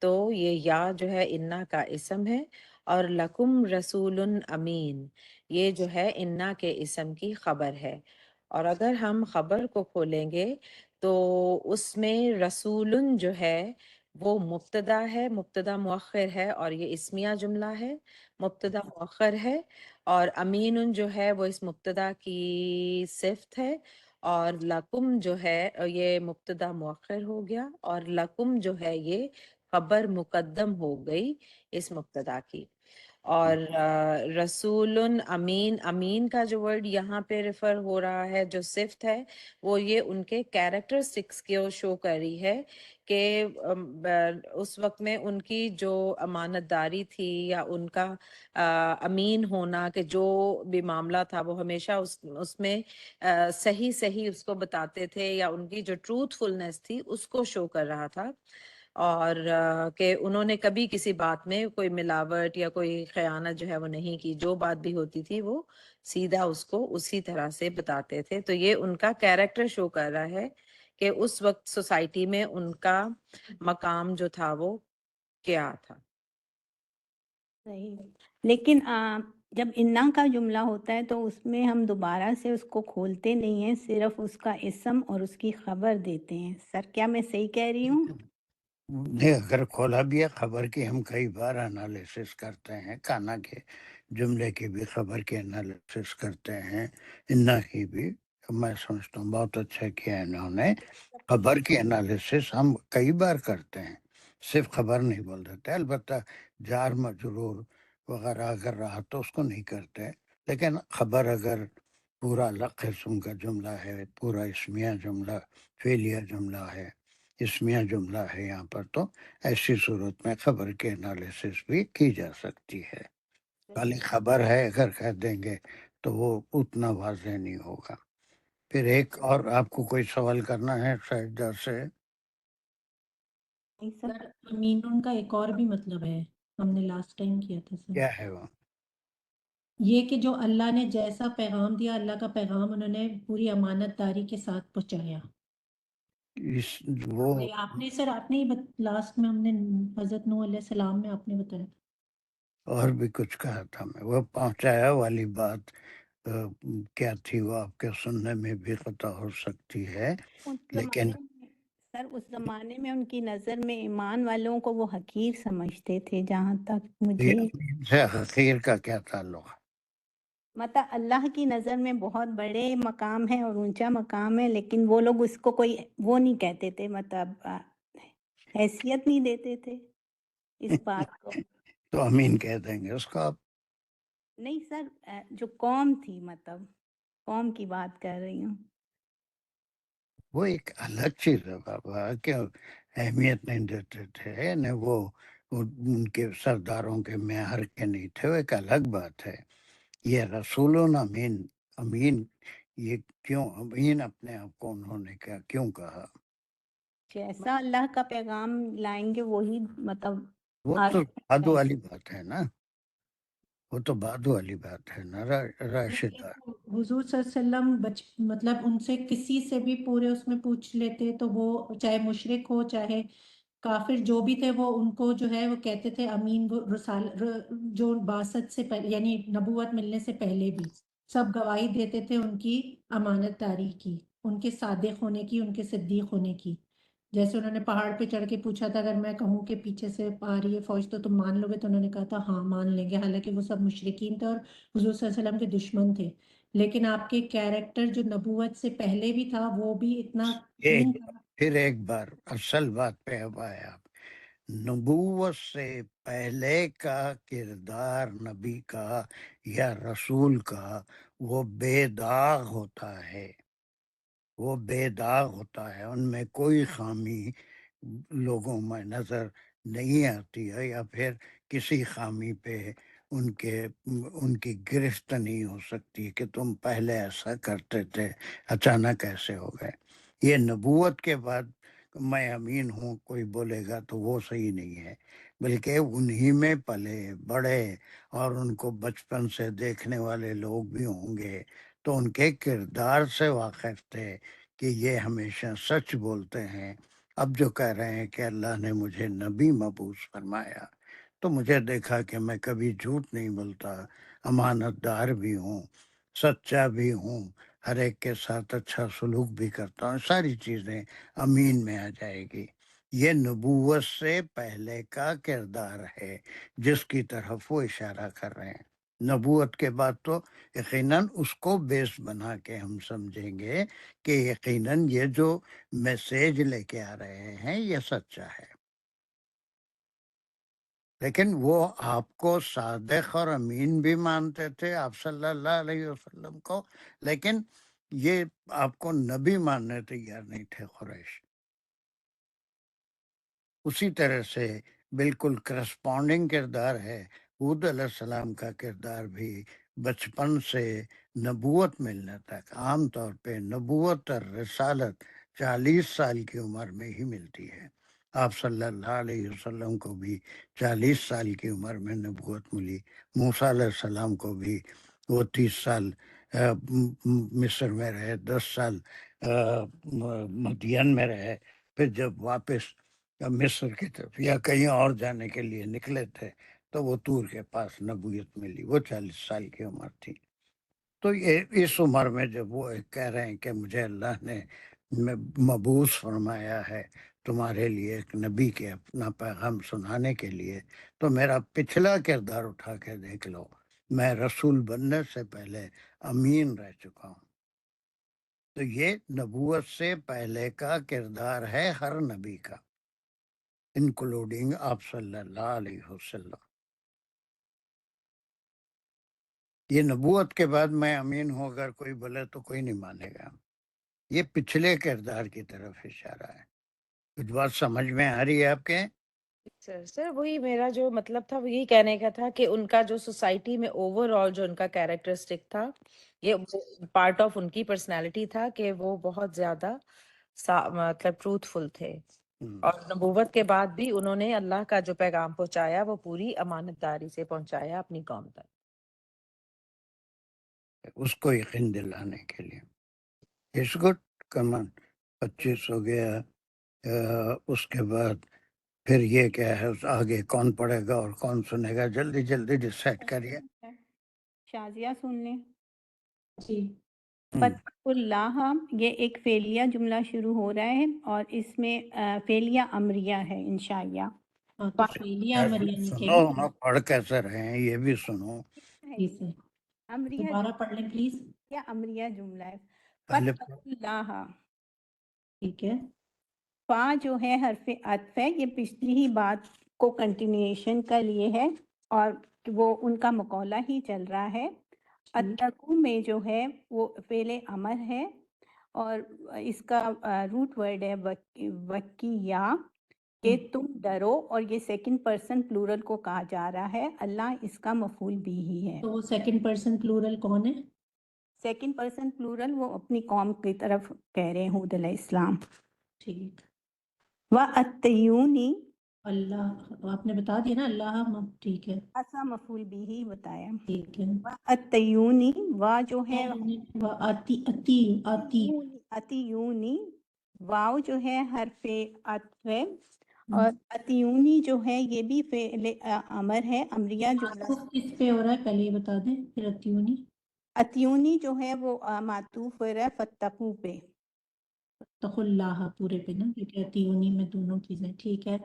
تو یہ یا جو ہے انا کا اسم ہے، اور لکم رسول امین یہ جو ہے انا کے اسم کی خبر ہے۔ اور اگر ہم خبر کو کھولیں گے تو اس میں رسول جو ہے وہ مبتدا ہے، مبتدا مؤخر ہے، اور یہ اسمیہ جملہ ہے، مبتدا مؤخر ہے، اور امین جو ہے وہ اس مبتدا کی صفت ہے، اور لکم جو ہے یہ مبتدا مؤخر ہو گیا، اور لکم جو ہے یہ خبر مقدم ہو گئی اس مبتدا کی۔ اور رسول امین، امین کا جو ورڈ یہاں پہ ریفر ہو رہا ہے، جو صفت ہے وہ یہ ان کے کیریکٹرسٹکس کو شو کر رہی ہے کہ اس وقت میں ان کی جو امانت داری تھی، یا ان کا امین ہونا، کہ جو بھی معاملہ تھا وہ ہمیشہ اس میں صحیح اس کو بتاتے تھے، یا ان کی جو ٹروتھ فلنس تھی اس کو شو کر رہا تھا، اور کہ انہوں نے کبھی کسی بات میں کوئی ملاوٹ یا کوئی خیانت جو ہے وہ نہیں کی، جو بات بھی ہوتی تھی وہ سیدھا اس کو اسی طرح سے بتاتے تھے۔ تو یہ ان کا کیریکٹر شو کر رہا ہے کہ اس وقت سوسائٹی میں ان کا مقام جو تھا وہ کیا تھا۔ صحیح۔ لیکن جب انا کا جملہ ہوتا ہے تو اس میں ہم دوبارہ سے اس کو کھولتے نہیں ہیں، صرف اس کا اسم اور اس کی خبر دیتے ہیں۔ سر کیا میں صحیح کہہ رہی ہوں؟ نہیں، اگر کھولا بھی ہے خبر کی، ہم کئی بار انالیسس کرتے ہیں، کانا کے جملے کی بھی خبر کی انالیسس کرتے ہیں، انا کی بھی۔ میں سمجھتا ہوں بہت اچھا کیا انہوں نے، خبر کی انالیسس ہم کئی بار کرتے ہیں، صرف خبر نہیں بول دیتے، البتہ جار مجرور وغیرہ اگر رہا تو اس کو نہیں کرتے، لیکن خبر اگر پورا الگ قسم کا جملہ ہے، پورا اسمیہ جملہ، فعلیہ جملہ ہے، اسمیہ جملہ ہے یہاں پر، تو ایسی صورت میں خبر کے انالیسس بھی کی جا سکتی ہے۔ خالی خبر ہے اگر کہہ دیں گے تو وہ اتنا واضح نہیں ہوگا۔ پھر ایک اور آپ کو کوئی سوال کرنا ہے سجدہ سے؟ نہیں سر۔ سر امین کا ایک اور بھی مطلب ہے، ہم نے لاسٹ ٹائم کیا تھا سر، کیا ہے وہ؟ یہ کہ جو اللہ نے جیسا پیغام دیا، اللہ کا پیغام انہوں نے پوری امانت داری کے ساتھ پہنچایا۔ وہ آپ نے سر، آپ نے لاسٹ میں ہم نے حضرت نوح علیہ السلام میں آپ نے بتایا تھا۔ اور بھی کچھ کہا تھا میں، وہ پہنچایا والی بات کیا تھی وہ آپ کے سننے میں بھی قطع ہو سکتی ہے، اس لیکن زمانے میں سر، اس زمانے میں ان کی نظر میں ایمان والوں کو وہ حقیر سمجھتے تھے، جہاں تک مجھے سے حقیر کا کیا تعلق ہے؟ مطلب اللہ کی نظر میں بہت بڑے مقام ہے اور اونچا مقام ہے، لیکن وہ لوگ اس کو کوئی وہ نہیں کہتے تھے، مطلب حیثیت نہیں دیتے تھے اس بات کو۔ تو امین کہہ دیں گے اس کو آپ؟ نہیں سر، جو قوم تھی، مطلب قوم کی بات کر رہی ہوں۔ وہ ایک الگ چیز ہے بابا، کہ اہمیت نہیں دیتے تھے، نہ وہ ان کے سرداروں کے معیار کے نہیں تھے، وہ ایک الگ بات ہے۔ یہ رسول امین، امین یہ کیوں امین اپنے آپ کو انہوں نے کیوں کہا؟ جیسا اللہ کا پیغام لائیں گے وہی مطلب وہ تو آگے بعد بڑھائیں گے۔ والی بات ہے نا، وہ تو بعد والی بات ہے نا راشدہ۔ حضور صلی اللہ علیہ وسلم مطلب ان سے کسی سے بھی پورے اس میں پوچھ لیتے تو وہ چاہے مشرک ہو چاہے کافر جو بھی تھے، وہ ان کو جو ہے وہ کہتے تھے امین، وہ جو بعثت سے پہلے یعنی نبوت ملنے سے پہلے بھی سب گواہی دیتے تھے ان کی امانت داری کی، ان کے صادق ہونے کی، ان کے صدیق ہونے کی۔ جیسے انہوں نے پہاڑ پہ چڑھ کے پوچھا تھا اگر میں کہوں کہ پیچھے سے آ رہی ہے فوج تو تم مان لو گے، تو انہوں نے کہا تھا ہاں مان لیں گے، حالانکہ وہ سب مشرکین تھے اور حضور صلی اللہ علیہ وسلم کے دشمن تھے۔ لیکن آپ کے کیریکٹر جو نبوت سے پہلے بھی تھا وہ بھی اتنا کلین تھا۔ پھر ایک بار اصل بات پہ اب آئے آپ، نبوت سے پہلے کا کردار نبی کا یا رسول کا وہ بے داغ ہوتا ہے، وہ بے داغ ہوتا ہے، ان میں کوئی خامی لوگوں میں نظر نہیں آتی ہے، یا پھر کسی خامی پہ ان کی گرفت نہیں ہو سکتی کہ تم پہلے ایسا کرتے تھے اچانک ایسے ہو گئے۔ یہ نبوت کے بعد میں امین ہوں کوئی بولے گا تو وہ صحیح نہیں ہے، بلکہ انہی میں پلے بڑے اور ان کو بچپن سے دیکھنے والے لوگ بھی ہوں گے تو ان کے کردار سے واقف تھے کہ یہ ہمیشہ سچ بولتے ہیں۔ اب جو کہہ رہے ہیں کہ اللہ نے مجھے نبی مبعوث فرمایا تو مجھے دیکھا کہ میں کبھی جھوٹ نہیں بولتا، امانت دار بھی ہوں، سچا بھی ہوں، ہر ایک کے ساتھ اچھا سلوک بھی کرتا ہوں، ساری چیزیں امین میں آ جائے گی۔ یہ نبوت سے پہلے کا کردار ہے جس کی طرف وہ اشارہ کر رہے ہیں۔ نبوت کے بعد تو یقیناً اس کو بیس بنا کے ہم سمجھیں گے کہ یقیناً یہ جو میسیج لے کے آ رہے ہیں یہ سچا ہے، لیکن وہ آپ کو صادق اور امین بھی مانتے تھے، آپ صلی اللہ علیہ وسلم کو، لیکن یہ آپ کو نبی ماننے تیار نہیں تھے قریش۔ اسی طرح سے بالکل کرسپونڈنگ کردار ہے حود علیہ السلام کا کردار بھی، بچپن سے نبوت ملنے تک۔ عام طور پہ نبوت اور رسالت 40 سال کی عمر میں ہی ملتی ہے۔ آپ صلی اللہ علیہ وسلم کو بھی 40 سال کی عمر میں نبوت ملی، موسیٰ علیہ السلام کو بھی وہ 30 سال مصر میں رہے، 10 سال مدین میں رہے، پھر جب واپس مصر کی طرف یا کہیں اور جانے کے لیے نکلے تھے تو وہ طور کے پاس نبوت ملی، وہ 40 سال کی عمر تھی۔ تو یہ اس عمر میں جب وہ کہہ رہے ہیں کہ مجھے اللہ نے مبعوث فرمایا ہے تمہارے لیے ایک نبی کے اپنا پیغام سنانے کے لیے، تو میرا پچھلا کردار اٹھا کے دیکھ لو، میں رسول بننے سے پہلے امین رہ چکا ہوں۔ تو یہ نبوت سے پہلے کا کردار ہے ہر نبی کا، انکلوڈنگ آپ صلی اللہ علیہ وسلم۔ یہ نبوت کے بعد میں امین ہوں اگر کوئی بولے تو کوئی نہیں مانے گا، یہ پچھلے کردار کی طرف اشارہ ہے۔ کچھ بات سمجھ میں آ رہی ہے آپ کے؟ سر وہی میرا جو مطلب تھا وہ یہی کہنے کا تھا کہ ان کا جو سوسائٹی میں اوور آل جو ان کا کیریکٹرسٹک تھا، یہ پارٹ آف ان کی پرسنالٹی تھا کہ وہ بہت زیادہ مطلب ٹروتھ فل تھے، اور نبوت کے بعد بھی انہوں نے اللہ کا جو پیغام پہنچایا وہ پوری امانت داری سے پہنچایا اپنی قوم تک۔ اس کو یقین دلانے کے لیے اٹس گڈ کمن 25 ہو گیا۔ اس کے بعد پھر یہ کیا ہے آگے کون پڑھے گا اور کون سنے گا؟ جلدی جلدی ڈیسائیڈ کریے۔ شازیہ سن لیں۔ جی فتح اللہ، یہ ایک فعلیہ جملہ شروع ہو رہا ہے اور اس میں فعلیہ امریہ ہے انشائیہ۔ ہاں تو فعلیہ امریہ لکھیں سنو گے نا، پڑھ کیسے رہے ہیں یہ بھی سنو۔ جی سر، امریہ دوبارہ پڑھ لیں پلیز۔ یا امریہ جملہ ہے۔ پہلے فتح اللہ، ٹھیک ہے، فا جو ہے حرف عطف ہے، یہ پچھلی ہی بات کو کنٹینیوشن کا لیے ہے اور وہ ان کا مقولہ ہی چل رہا ہے۔ اتقو میں جو ہے وہ فعل امر ہے اور اس کا روٹ ورڈ ہے وکیہ، کہ تم ڈرو، اور یہ سیکنڈ پرسن پلورل کو کہا جا رہا ہے، اللہ اس کا مفعول بھی ہی ہے۔ تو وہ سیکنڈ پرسن پلورل کون ہے؟ سیکنڈ پرسن پلورل وہ اپنی قوم کی طرف کہہ رہے ہیں، ہود علیہ السلام۔ ٹھیک، وَأَتَّیُونِی، اللہ آپ نے بتا دیا نا، اللہ ٹھیک ہے ایسا مفعول بھی ہی بتایا۔ ٹھیک ہے۔ وَأَتَّیُونِی، وا جو ہے آتی اتیونی، واو جو ہے حرف عطف ہے، اور اتیونی جو ہے یہ بھی فعل امر ہے، امریہ جملہ۔ معطوف کس پہ ہو رہا ہے پہلے یہ بتا دیں، پھر اتیونی۔ اتیونی جو ہے وہ معطوف ہو رہا ہے فتقو پہ۔ تق اللہ پورے پہ نا، کیونکہ اتیونی میں دونوں چیزیں، ٹھیک ہے۔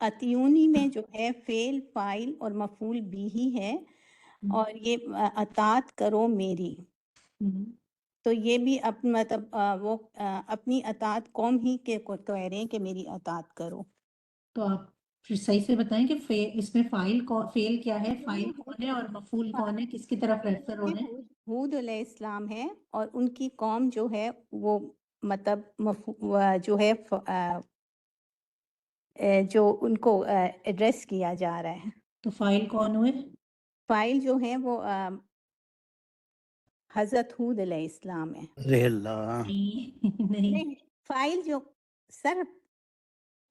اتیونی میں جو ہے فعل، فاعل اور مفعول بھی ہی ہے، اور یہ اطاعت کرو میری، تو یہ بھی مطلب وہ اپنی اطاعت قوم ہی کے کو کہہ رہے ہیں کہ میری اطاعت کرو۔ تو آپ پھر صحیح سے بتائیں کہ اس میں فعل کیا ہے، فاعل کون ہے اور مفعول کون ہے، کس کی طرف ریفر ہو رہے ہیں؟ ہود علیہ السلام ہے، اور ان کی قوم جو ہے وہ مطلب جو ہے جو ان کو ایڈریس کیا جا رہا ہے۔ تو فاعل کون ہوئے؟ فاعل جو ہے وہ حضرت ہود علیہ السلام ہے۔ ارے اللہ، نہیں، فاعل جو سر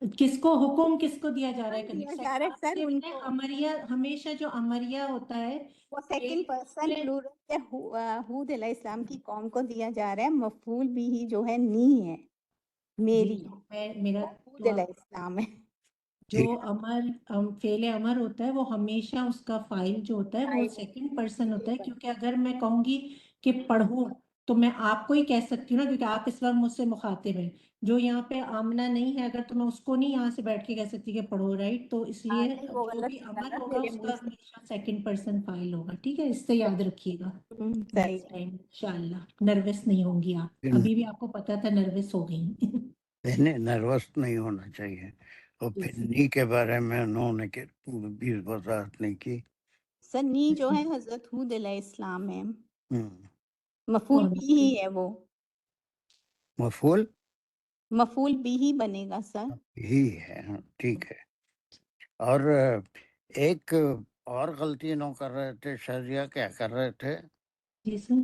کس کو حکم کس کو دیا جا رہا ہے دیا کرنے؟ جا رہا ہے سر ان کو، امریہ، ہمیشہ جو امریہ ہوتا ہے وہ سیکنڈ پرسن پلورل ہود علیہ السلام کی قوم کو دیا جا رہا ہے، مفعول بھی ہی جو ہے نی ہے، میری، میرا ہود علیہ السلام ہے۔ جو امر فعل امر ہوتا ہے وہ ہمیشہ اس کا فاعل جو ہوتا ہے وہ سیکنڈ پرسن ہوتا ہے، کیونکہ اگر میں کہوں گی کہ پڑھوں تو میں آپ کو ہی کہہ سکتی ہوں نا، کیونکہ آپ اس وقت مجھ سے مخاطب ہیں۔ جو یہاں پہ آمنہ نہیں ہے اگر، تو میں اس کو نہیں یہاں سے بیٹھ کے کہہ سکتی کہ پڑھو، رائٹ؟ تو اس لیے نہیں وہ جو بھی غلط امر نا ہوگا میرے اس منہ کا سے۔ ہمیشہ سیکنڈ پرسن فاعل ہوگا، ٹھیک ہے؟ اس سے یاد رکھیے گا صحیح نیکسٹ ٹائم انشاءاللہ۔ نروس نہیں ہوں گی آپ، ابھی بھی آپ کو پتا تھا نروس ہو گئی۔ نروس نہیں ہونا چاہیے۔ اور پھر نی کے بارے میں انہوں نے بھی وضاحت نہیں کی۔ سر نی جو ہے حضرت ہود علیہ السلام ہے، ہم، مفعول بھی ہی ہے، وہ مفعول مفعول بھی ہی بنے گا سر۔ ہی ہے، ہاں، ٹھیک ہے۔ اور ایک اور غلطی انہوں کر رہے تھے، شرعیہ کیا کر رہے تھے؟ جی سر،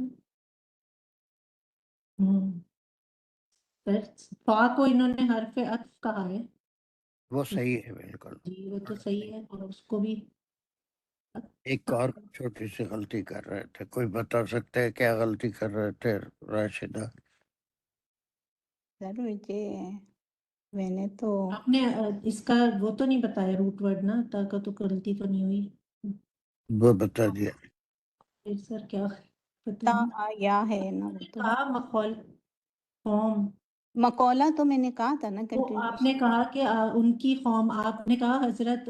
فا کو انہوں نے حرف عطف کہا ہے، وہ صحیح ہے بالکل۔ جی وہ تو صحیح ہے، اور اس کو بھی ایک اور چھوٹی سی غلطی کر رہے تھے، کوئی بتا سکتے ہے کیا غلطی کر رہے تھے راشدہ؟ سر مجھے میں نے تو آپ نے اس کا وہ تو نہیں بتایا روٹ ورڈ نا، تا کا تو غلطی تو نہیں ہوئی، وہ بتا دیا۔ پھر سر کیا پتہ تا نہیں، یا ہے نا، وہ تو کہا مخول قوم، مقولہ تو میں نے کہا تھا نا وہ آپ نے کنٹینیوشن۔ کہا کہ ان کی قوم، آپ نے کہا حضرت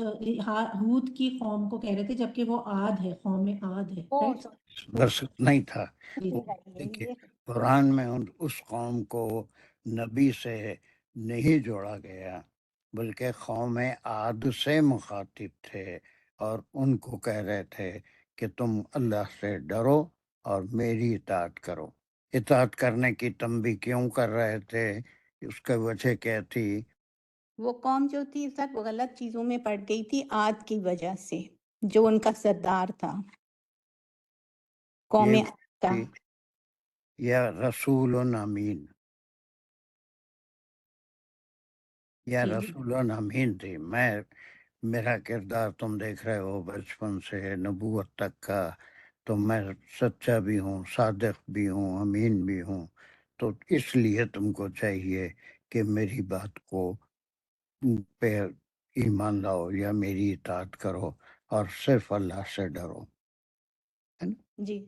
ہود کی قوم کو کہہ رہے تھے، جبکہ وہ عاد ہے، قوم عاد ہے، right؟ بس نہیں تھا۔ جی وہ دیکھیے قرآن میں اس قوم کو نبی سے نہیں جوڑا گیا، بلکہ قوم عاد سے مخاطب تھے، اور ان کو کہہ رہے تھے کہ تم اللہ سے ڈرو اور میری اطاعت کرو۔ اطاعت کرنے کی تنبیہ کیوں کر رہے تھے؟ اس کی وجہ کیا تھی؟ وہ قوم جو تھی سر وہ غلط چیزوں میں پڑ گئی تھی عاد کی وجہ سے، جو ان کا سردار تھا قوم یہ عاد کا۔ تھی یا رسول امین، یا جی رسول امین تھی۔ میرا کردار تم دیکھ رہے ہو بچپن سے نبوت تک کا، تو میں سچا بھی ہوں، صادق بھی ہوں، امین بھی ہوں، تو اس لیے تم کو چاہیے کہ میری بات کو پہ ایمان لاؤ یا میری اطاعت کرو اور صرف اللہ سے ڈرو، ہے نا؟ جی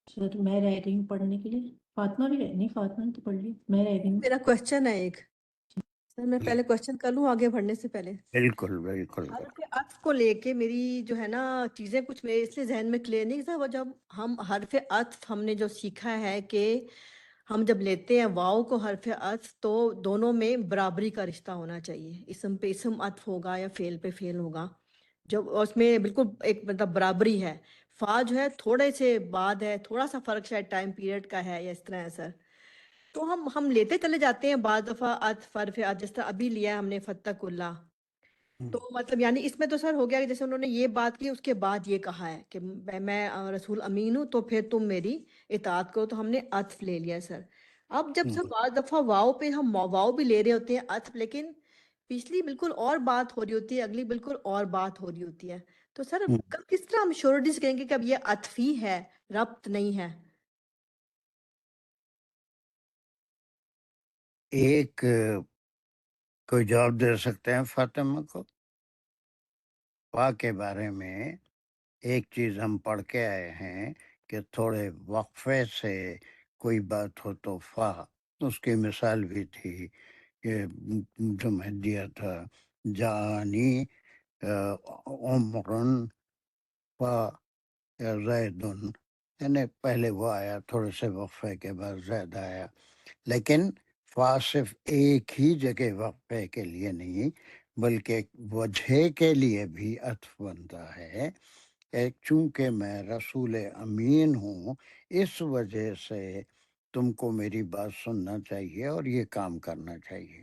سر میں رہ گئی ہوں پڑھنے کے لیے، فاطمہ بھی نہیں، فاطمہ نے تو پڑھ لی، میں رہ گئی ہوں۔ میرا کوشچن ہے ایک، سر میں پہلے کوشچن کر لوں آگے بڑھنے سے پہلے؟ بالکل بالکل۔ حرف عطف کو لے کے میری جو ہے نا چیزیں کچھ میرے اس لیے ذہن میں کلیئر نہیں تھا، وہ جب ہم حرف عطف ہم نے جو سیکھا ہے کہ ہم جب لیتے ہیں واؤ کو حرف عطف تو دونوں میں برابری کا رشتہ ہونا چاہیے، اسم پہ اسم عطف ہوگا یا فعل پہ فعل ہوگا، جب اس میں بالکل ایک مطلب برابری ہے۔ فا جو ہے تھوڑے سے بعد ہے، تھوڑا سا فرق شاید ٹائم پیریڈ کا ہے یا اس طرح ہے سر۔ تو ہم لیتے چلے جاتے ہیں بعض دفعہ عطف حرف عطف، جس طرح ابھی لیا ہے ہم نے فتق اللہ، تو مطلب یعنی اس میں تو سر ہو گیا کہ جیسے انہوں نے یہ بات کی اس کے بعد یہ کہا ہے کہ میں رسول امین ہوں تو پھر تم میری اطاعت کرو، تو ہم نے عطف لے لیا سر۔ اب جب سر بعض دفعہ واؤ پہ ہم واؤ بھی لے رہے ہوتے ہیں عطف، لیکن پچھلی بالکل اور بات ہو رہی ہوتی ہے، اگلی بالکل اور بات ہو رہی ہوتی ہے، تو سر کس طرح ہم شورٹی سے کہیں گے کہ اب یہ عطفی ہے، ربط نہیں ہے؟ ایک کوئی جواب دے سکتے ہیں فاطمہ کو؟ فا کے بارے میں ایک چیز ہم پڑھ کے آئے ہیں کہ تھوڑے وقفے سے کوئی بات ہو تو فا، اس کی مثال بھی تھی کہ جو میں دیا تھا جانی عمرن فا زیدن، یعنی پہلے وہ آیا، تھوڑے سے وقفے کے بعد زید آیا، لیکن فا صرف ایک ہی جگہ وقفے کے لیے نہیں بلکہ وجہ کے لیے بھی عطف بنتا ہے کہ چونکہ میں رسول امین ہوں اس وجہ سے تم کو میری بات سننا چاہیے اور یہ کام کرنا چاہیے۔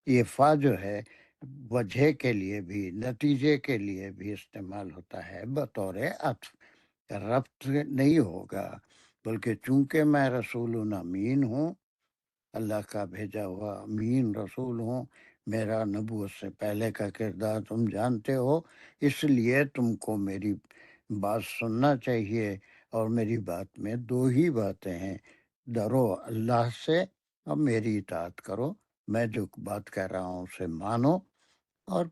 یہ فا جو ہے وجہ کے لیے بھی نتیجے کے لیے بھی استعمال ہوتا ہے بطور عطف، ربط نہیں ہوگا، بلکہ چونکہ میں رسول امین ہوں، اللہ کا بھیجا ہوا امین رسول ہوں، میرا نبوت سے پہلے کا کردار تم جانتے ہو، اس لیے تم کو میری بات سننا چاہیے، اور میری بات میں دو ہی باتیں ہیں، ڈرو اللہ سے اور میری اطاعت کرو، میں جو بات کہہ رہا ہوں اسے مانو، اور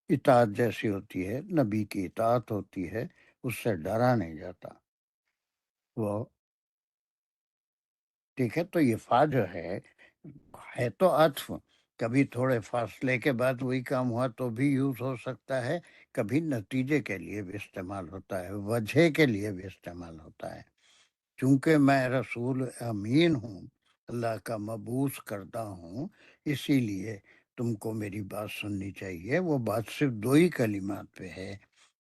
اطاعت جیسی ہوتی ہے نبی کی اطاعت ہوتی ہے، اس سے ڈرا نہیں جاتا وہ، ٹھیک ہے۔ تو یہ فا جو ہے تو عطف، کبھی تھوڑے فاصلے کے بعد وہی کام ہوا تو بھی یوز ہو سکتا ہے، کبھی نتیجے کے لیے بھی استعمال ہوتا ہے، وجہ کے لیے بھی استعمال ہوتا ہے۔ چونکہ میں رسول امین ہوں، اللہ کا مبعوث کردہ ہوں، اسی لیے تم کو میری بات سننی چاہیے۔ وہ بات صرف دو ہی کلمات پہ ہے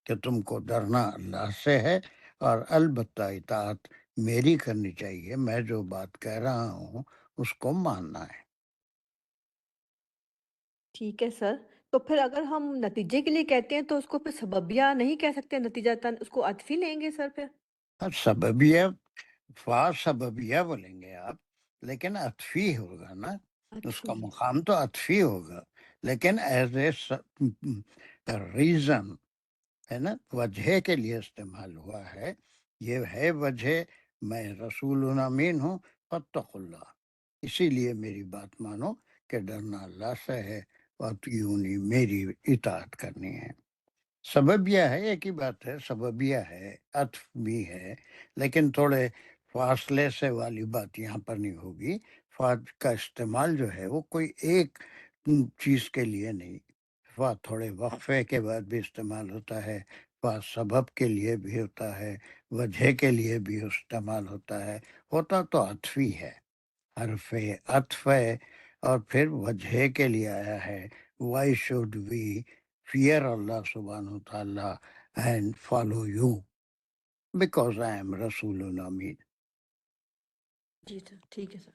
کہ تم کو ڈرنا اللہ سے ہے، اور البتہ اطاعت میری کرنی چاہیے، میں جو بات کہہ رہا ہوں اس کو ماننا ہے۔ ٹھیک ہے سر، تو پھر اگر ہم نتیجے کے لیے کہتے ہیں تو اس کو پھر سببیہ نہیں کہہ سکتے، نتیجہ تن اس کو عطفی لیں گے سر پھر؟ اب سببیہ، فا سببیہ بولیں گے آپ، لیکن عطفی ہوگا نا، اس کا مقام تو عطفی ہوگا، لیکن ایز اے ریزن ہے نا، وجہ کے لیے استعمال ہوا ہے، یہ ہے وجہ، میں رسول امین ہوں، فاتقوا اللہ، اسی لیے میری بات مانو کہ ڈرنا اللہ سے ہے، وَأَطِیعُونِی، میری اطاعت کرنی ہے۔ سببیہ ہے، ایک ہی بات ہے، سببیہ ہے، عطف بھی ہے، لیکن تھوڑے فاصلے سے والی بات یہاں پر نہیں ہوگی۔ فا کا استعمال جو ہے وہ کوئی ایک چیز کے لیے نہیں، فا تھوڑے وقفے کے بعد بھی استعمال ہوتا ہے، فا سبب کے لیے بھی ہوتا ہے، وجہ کے لیے بھی استعمال ہوتا ہے، ہوتا تو عطفی ہے، حرف عطف ہے، اور پھر وجہ کے لیے آیا ہے، why should we fear Allah subhanahu wa ta'ala and follow you because I am Rasulun Ameen۔ جی سر، ٹھیک ہے سر،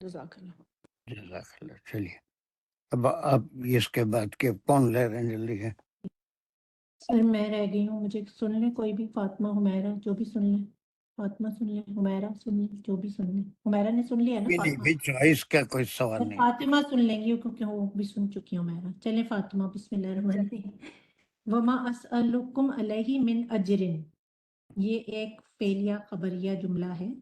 جزاک اللہ۔ جزاک اللہ۔ چلیے اب اس کے بعد کے کون لے رہے ہیں جلدی ہے؟ سر میں رہ گئی ہوں، مجھے سن لیں کوئی بھی، فاطمہ، حمیرہ، جو بھی سن لیں، فاطمہ سن لیں، حمیرہ سن لیں، جو بھی سن لیں۔ حمیرہ نے سن لیا نا بھی نہیں فاطمہ؟ بھی، چوائس کا کوئی سوال سر نہیں۔ فاطمہ سن لیں گی کیونکہ وہ بھی سن چکی ہوں حمیرہ۔ چلیں فاطمہ، بسم اللہ الرحمن الرحیم۔ وما اسألکم علیہ من اجرن، یہ ایک فعلیہ خبریہ جملہ ہے،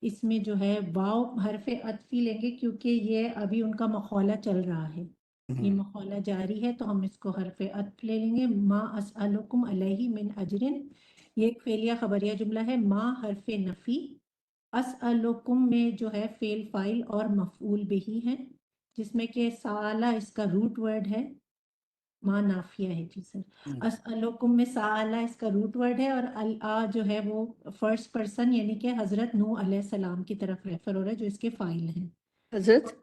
اس میں جو ہے واو حرف عطفی لیں گے کیونکہ یہ ابھی ان کا مخولہ چل رہا ہے، یہ مخولہ جاری ہے، تو ہم اس کو حرف عطف لے لیں گے۔ ما اسألکم علیہ من اجرن، یہ ایک فعلیہ خبریہ جملہ ہے۔ ما حرف نفی، اسألکم میں جو ہے فعل فاعل اور مفعول بہی ہے، جس میں کہ سالہ اس کا روٹ ورڈ ہے، ماں نافیہ ہے جی سر۔ اسألکم میں سالہ اس کا روٹ ورڈ ہے، اور الآ جو ہے وہ فرسٹ پرسن یعنی کہ حضرت نوح علیہ السلام کی طرف ریفر ہو رہا ہے جو اس کے فاعل ہیں۔ حضرت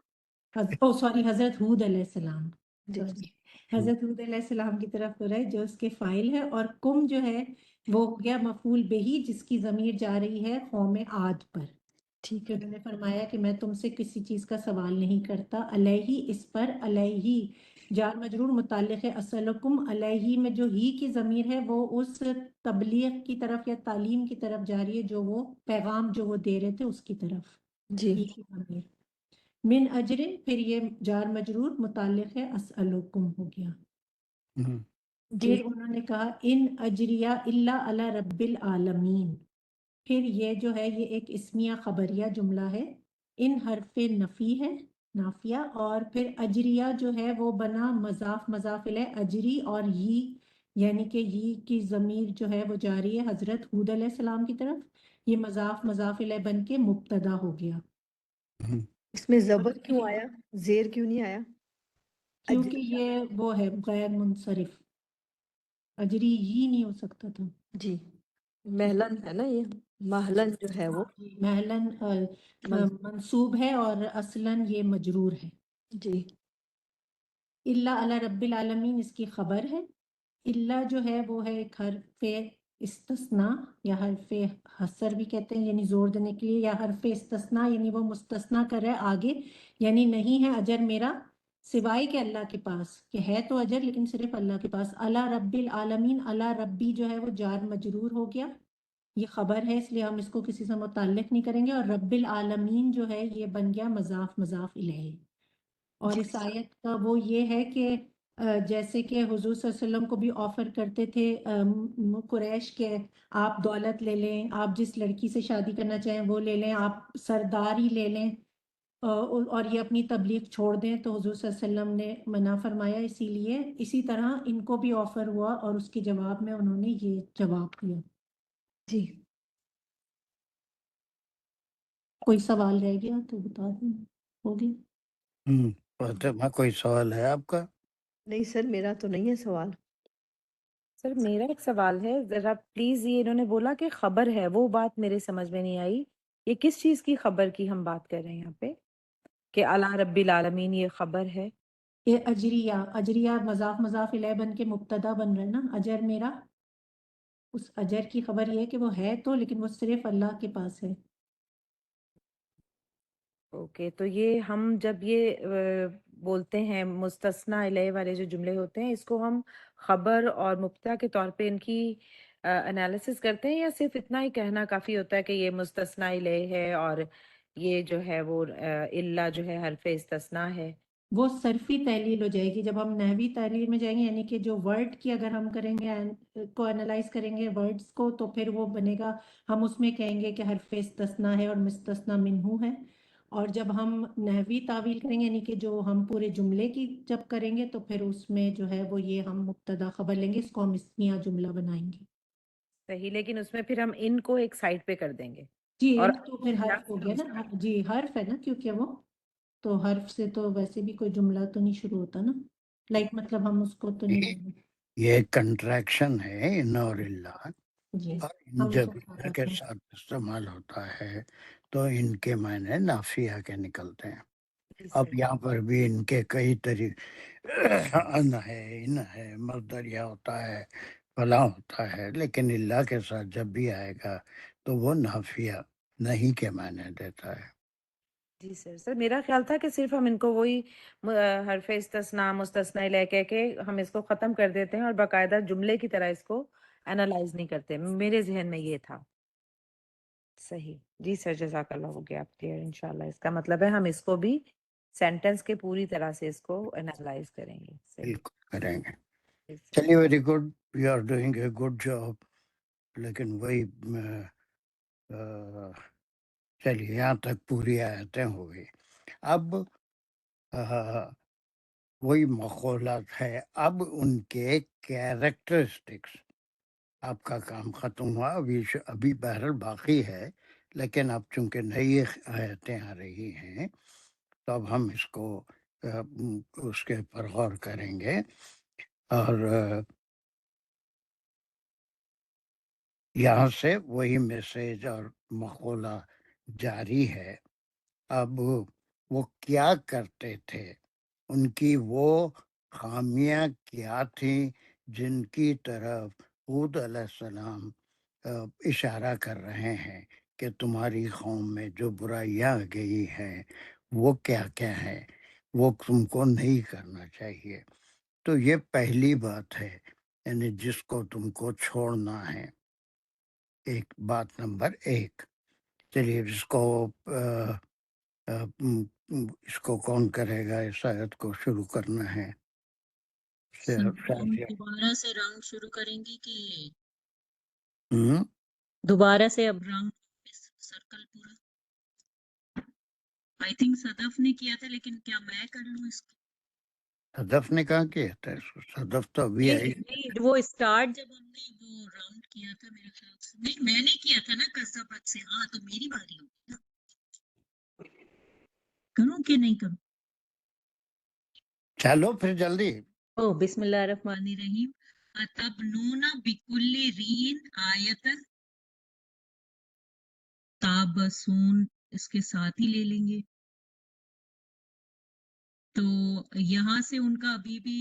سوری، حضرت ہود علیہ السلام، جی سوری، حضرت ہود علیہ السلام کی طرف ہو رہا ہے جو اس کے فاعل ہے، اور کم جو ہے وہ ہو گیا مفعول بہی جس کی ضمیر جا رہی ہے قوم عاد پر۔ ٹھیک کہ ہے انہوں نے فرمایا کہ میں تم سے کسی چیز کا سوال نہیں کرتا، علیہ اس پر، علیہ جار مجرور متعلق ہے اسلکم، علیہ میں جو ہی کی ضمیر ہے وہ اس تبلیغ کی طرف یا تعلیم کی طرف جا رہی ہے، جو وہ پیغام جو وہ دے رہے تھے اس کی طرف، جی ہی کی ضمیر من اجر، پھر یہ جار مجرور متعلق ہے اسألکم ہو گیا۔ ہم، جی پھر انہوں نے کہا ان اجریہ الا علی رب العالمین، پھر یہ جو ہے یہ ایک اسمیہ خبریہ جملہ ہے، ان حرف نفی ہے، نافیہ، اور پھر اجریہ جو ہے وہ بنا مضاف مضاف الیہ اجری، اور یعنی کہ کی ضمیر جو ہے وہ جاری ہے حضرت ہود علیہ السلام کی طرف، یہ مضاف مضاف الیہ بن کے مبتدا ہو گیا، ہم، اس میں اور زبر کیوں پھر آیا، زیر کیوں نہیں آیا؟ کیونکہ اجری یہ وہ ہے غیر منصرف، اجری ہی نہیں ہو سکتا تھا۔ جی محلن ہے نا، یہ محلن جو ہے وہ جی محلاً منصوب۔ منصوب ہے اور اصلاً یہ مجرور ہے۔ جی اللہ علی رب العالمین اس کی خبر ہے، اللہ جو ہے وہ ہے ایک حرف استثناء یا حرف حصر بھی کہتے ہیں، یعنی زور دینے کے لیے، یا حرف استثناء یعنی وہ مستثنیٰ کر رہا ہے آگے، یعنی نہیں ہے اجر میرا سوائے کہ اللہ کے پاس، کہ ہے تو اجر لیکن صرف اللہ کے پاس۔ اللہ رب العالمین، اللہ ربی جو ہے وہ جار مجرور ہو گیا، یہ خبر ہے اس لیے ہم اس کو کسی سے متعلق نہیں کریں گے، اور رب العالمین جو ہے یہ بن گیا مضاف مضاف الیہ۔ اور جی اس آیت کا وہ یہ ہے کہ جیسے کہ حضور صلی اللہ علیہ وسلم کو بھی آفر کرتے تھے قریش کے، آپ دولت لے لیں، آپ جس لڑکی سے شادی کرنا چاہیں وہ لے لیں، آپ سردار ہی لے لیں، اور یہ اپنی تبلیغ چھوڑ دیں، تو حضور صلی اللہ علیہ وسلم نے منع فرمایا، اسی لیے اسی طرح ان کو بھی آفر ہوا اور اس کے جواب میں انہوں نے یہ جواب دیا۔ جی کوئی سوال رہ گیا تو بتا دیں، ہو گیا؟ ہم۔ فاطمہ کوئی سوال ہے آپ کا؟ نہیں سر، میرا تو نہیں ہے سوال۔ سر میرا ایک سوال ہے ذرا پلیز، یہ انہوں نے بولا کہ خبر ہے، وہ بات میرے سمجھ میں نہیں آئی، یہ کس چیز کی خبر کی ہم بات کر رہے ہیں یہاں پہ کہ اللہ رب العالمین یہ خبر ہے؟ یہ اجریہ، اجریہ مضاف مضاف الیہ بن کے مبتدا بن رہا ہے نا، اجر میرا، اس اجر کی خبر یہ ہے کہ وہ ہے تو، لیکن وہ صرف اللہ کے پاس ہے۔ اوکے، تو یہ ہم جب یہ بولتے ہیں مستثنیٰ الیہ والے جو جملے ہوتے ہیں، اس کو ہم خبر اور مبتدا کے طور پہ ان کی انالیسس کرتے ہیں، یا صرف اتنا ہی کہنا کافی ہوتا ہے کہ یہ مستثنیٰ الیہ ہے اور یہ جو ہے وہ اللہ جو ہے حرف استثناء ہے؟ وہ صرفی تحلیل ہو جائے گی جب ہم نحوی تحلیل میں جائیں گے، یعنی کہ جو ورڈ کی اگر ہم کریں گے کو انالائز کریں گے ورڈز کو، تو پھر وہ بنے گا، ہم اس میں کہیں گے کہ حرف استثناء ہے اور مستثنیٰ منہو ہے، اور جب ہم نحوی تعویل کریں گے، یعنی کہ جو ہم پورے جملے کی جب کریں گے، تو پھر اس میں جو ہے وہ یہ ہم مبتدا خبر لیں گے، اس کو ہم اسمیہ جملہ بنائیں گے۔ صحیح، لیکن اس میں پھر ہم ان کو ایک سائڈ پہ کر دیں گے جی اور ان تو پھر اللہ حرف ہو سے گیا ہم نا، start جی حرف ہے نا، کیونکہ وہ تو حرف سے تو ویسے بھی کوئی جملہ تو نہیں شروع ہوتا نا، لائک مطلب ہم اس کو تو نہیں بولیں۔ یہ کنٹریکشن ہے ان اور اللہ، جی اور ان ہم اس جب کو کیا اللہ کے کرتے ہیں؟ ساتھ استعمال ہوتا ہے تو ان کے معنی نافیہ کے نکلتے ہیں۔ جی اب سر۔ یہاں پر بھی ان کے کئی طریقے، ان ہے، ان ہے، مصدریہ ہوتا ہے، فلاں ہوتا ہے، لیکن اللہ کے ساتھ جب بھی آئے گا تو وہ نافیہ نہیں کے معنی دیتا ہے۔ جی سر، سر میرا خیال تھا کہ صرف ہم ان کو وہی حرف استثناء مستثنیٰ الیہ کہہ کے ہم اس کو ختم کر دیتے ہیں اور باقاعدہ جملے کی طرح اس کو انالائز نہیں کرتے، میرے ذہن میں یہ تھا۔ صحیح، جی سر، جزاک اللہ، ہو گیا آپ کلیئر انشاءاللہ، اس کا مطلب ہے ہم اس کو بھی سینٹنس کے پوری طرح سے اس کو انالائز کریں گے۔ صحیح، بالکل کریں گے۔ جی سر۔ چلیے، very good, you are doing a good job, لیکن وہی چلیے یہاں تک پوری آیتیں ہو گئی۔ اب وہی مقولات ہے، اب ان کے کیریکٹرسٹکس، آپ کا کام ختم ہوا، ابھی بہرحال باقی ہے، لیکن اب چونکہ نئی آیتیں آ رہی ہیں تو اب ہم اس کو اس کے پر غور کریں گے، اور یہاں سے وہی میسج اور مقولہ جاری ہے۔ اب وہ کیا کرتے تھے، ان کی وہ خامیاں کیا تھیں جن کی طرف حود علیہ السلام اشارہ کر رہے ہیں کہ تمہاری قوم میں جو برائیاں گئی ہیں وہ کیا کیا ہے، وہ تم کو نہیں کرنا چاہیے. تو یہ پہلی بات ہے، یعنی جس کو تم کو چھوڑنا ہے. ایک بات نمبر 1. چلیے اس کو کون کرے گا، اس آیت کو شروع کرنا ہے. سر ہم شافیہ. دوبارہ سے رنگ شروع کریں گے کہ ہم؟ دوبارہ سے اب رنگ سرکل پورا؟ آئی تھنک صدف نے کیا تھا، لیکن کیا میں کر لوں اس کو؟ صدف نے کہا کیا تھا اس کو؟ صدف تو ابھی آئی. نہیں، وہ اسٹارٹ جب ہم نے وہ راؤنڈ کیا تھا میرے خیال سے، نہیں میں نے کیا تھا نا قصابت سے. ہاں تو میری باری ہوگی نا. کروں کہ نہیں کروں؟ چلو پھر جلدی. او بسم اللہ الرحمن الرحیم. اتبنون بکل رین آیتن، تابسون اس کے ساتھ ہی لے لیں گے. تو یہاں سے ان کا ابھی بھی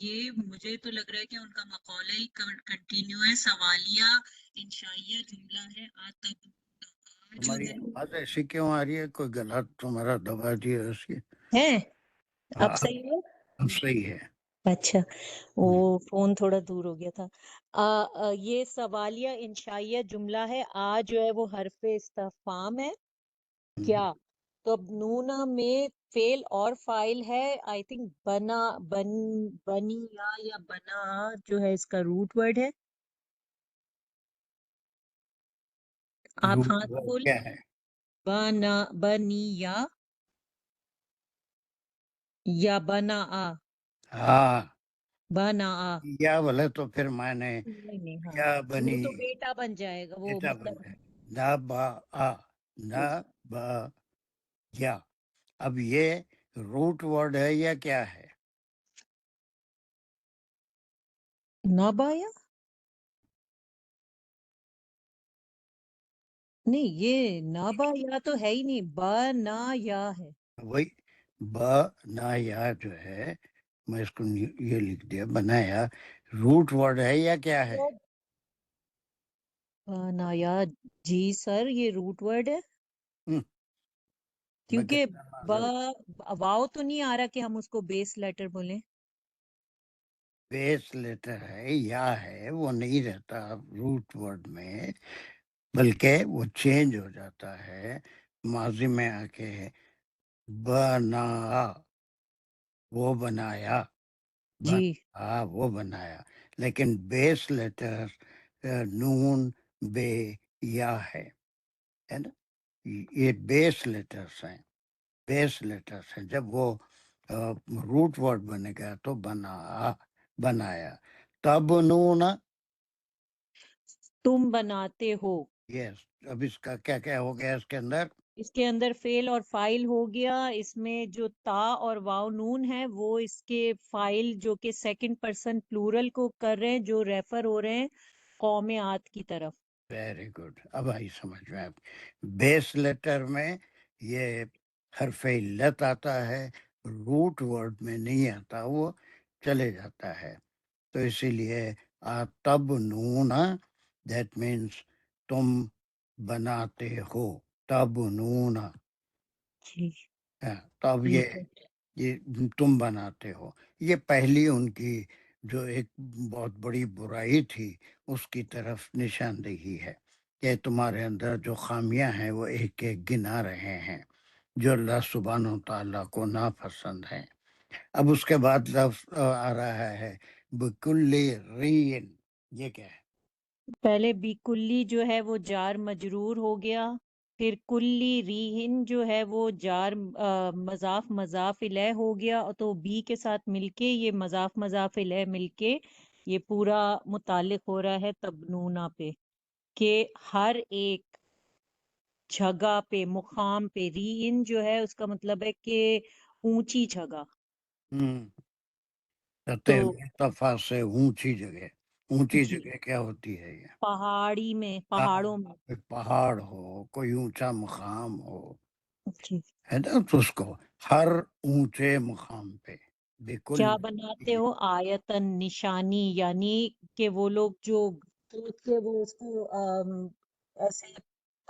یہ مجھے تو لگ رہا ہے کہ ان کا مقولہ ہی کنٹینیو ہے، سوالیہ انشائیہ جملہ ہے. جو تمہاری ہے آواز ایسی کیوں آ رہی ہے؟ کوئی گلا تمہارا دبا دیا اسی. ہے اب ہاں، صحیح ہے. اب صحیح ہے. اچھا، وہ فون تھوڑا دور ہو گیا تھا. یہ سوالیہ انشائیہ جملہ ہے. جو ہے وہ حرف استفہام ہے. کیا تو اب نونا میں فعل اور فاعل ہے. آئی تھنک بنی یا بنا جو ہے اس کا روٹ ورڈ ہے. آپ روٹ ہاتھ ورڈ کھول. کیا ہے؟ بنی یا بنا ہاں، بنا یا بولے تو پھر میں نے نہیں ہاں یا وہ بنی تو بیٹا بن جائے گا، وہ بیٹا بن مطلب جائے. نہ با آ، نہ با یا. اب یہ روٹ ورڈ ہے یا کیا ہے؟ نابایا نہیں، یہ نابا یا تو ہے ہی نہیں، با نا یا ہے. وہی با نا یا جو ہے، میں اس کو یہ لکھ دیا بنایا. روٹ ورڈ ہے یا کیا ہے؟ نا یا جی سر یہ روٹ ورڈ ہے. میں کیونکہ کہتا ہوں معذرت. واؤ تو نہیں آ رہا کہ ہم اس کو بیس لیٹر بولیں. بیس لیٹر ہے یا ہے، وہ نہیں رہتا روٹ ورڈ میں، بلکہ وہ چینج ہو جاتا ہے ماضی میں آ کے. بنا، وہ بنایا. جی بنا، وہ بنایا. لیکن بیس لیٹر نون بے یا ہے نا. یہ بیس لیٹرس ہیں. بیس لیٹرس ہیں. جب وہ روٹ ورڈ بنے گا تو بنایا. تب نون. تم بناتے ہو. یس. اب اس کا کیا کیا ہو گیا اس کے اندر؟ اس کے اندر فعل اور فاعل ہو گیا. اس میں جو تا اور واو نون ہے وہ اس کے فاعل جو کہ سیکنڈ پرسن پلورل کو کر رہے ہیں، جو ریفر ہو رہے ہیں قوم عاد کی طرف. Very good. اب آئی سمجھ میں. آپ بیس لیٹر میں یہ حرف علت آتا ہے، روٹ ورڈ میں نہیں آتا، وہ چلے جاتا ہے. تو اسی لیے تب نون، دیٹ مینس تم بناتے ہو. تب نون، جی تب یہ تم بناتے ہو. یہ پہلی ان کی جو ایک بہت بڑی برائی تھی اس کی طرف نشاندہی ہے کہ تمہارے اندر جو خامیاں ہیں وہ ایک ایک گنا رہے ہیں جو اللہ سبحانہ و تعالیٰ کو ناپسند ہیں. اب اس کے بعد لفظ آ رہا ہے بکل رین. یہ کیا ہے؟ پہلے بی کلی جو ہے وہ جار مجرور ہو گیا. پھر کلی ریہن جو ہے وہ جار مضاف الیہ ہو گیا. تو بی کے ساتھ مل کے یہ مضاف الیہ مل کے یہ پورا متعلق ہو رہا ہے تبنونا پہ، کہ ہر ایک جگہ پہ، مقام پہ. ریہن جو ہے اس کا مطلب ہے کہ اونچی جگہ. سطح تو مرتفع سے اونچی جگہ. اونچی جی جگہ کیا ہوتی ہے؟ یہ پہاڑی میں، پہاڑوں میں. کوئی پہاڑ ہو، کوئی اونچا مقام ہو، جی ہے نا. تو اس کو ہر اونچے مقام پہ بالکل. کیا بناتے ہو؟ آیتن نشانی، یعنی کہ وہ لوگ جو کے وہ اس کو ایسے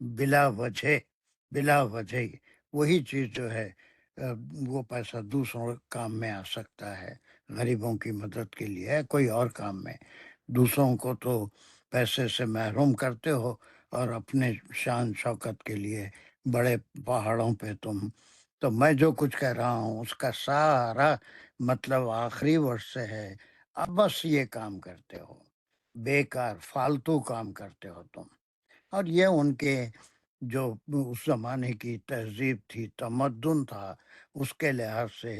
بلا وجہ وہی چیز جو ہے وہ پیسہ دوسروں کام میں آ سکتا ہے، غریبوں کی مدد کے لیے، کوئی اور کام میں۔ دوسروں کو تو پیسے سے محروم کرتے ہو اور اپنے شان شوکت کے لیے بڑے پہاڑوں پہ تو میں جو کچھ کہہ رہا ہوں اس کا سارا مطلب آخری ورڈ سے ہے، اب بس یہ کام کرتے ہو، بیکار فالتو کام کرتے ہو تم۔ اور یہ ان کے جو اس زمانے کی تہذیب تھی، تمدن تھا، اس کے لحاظ سے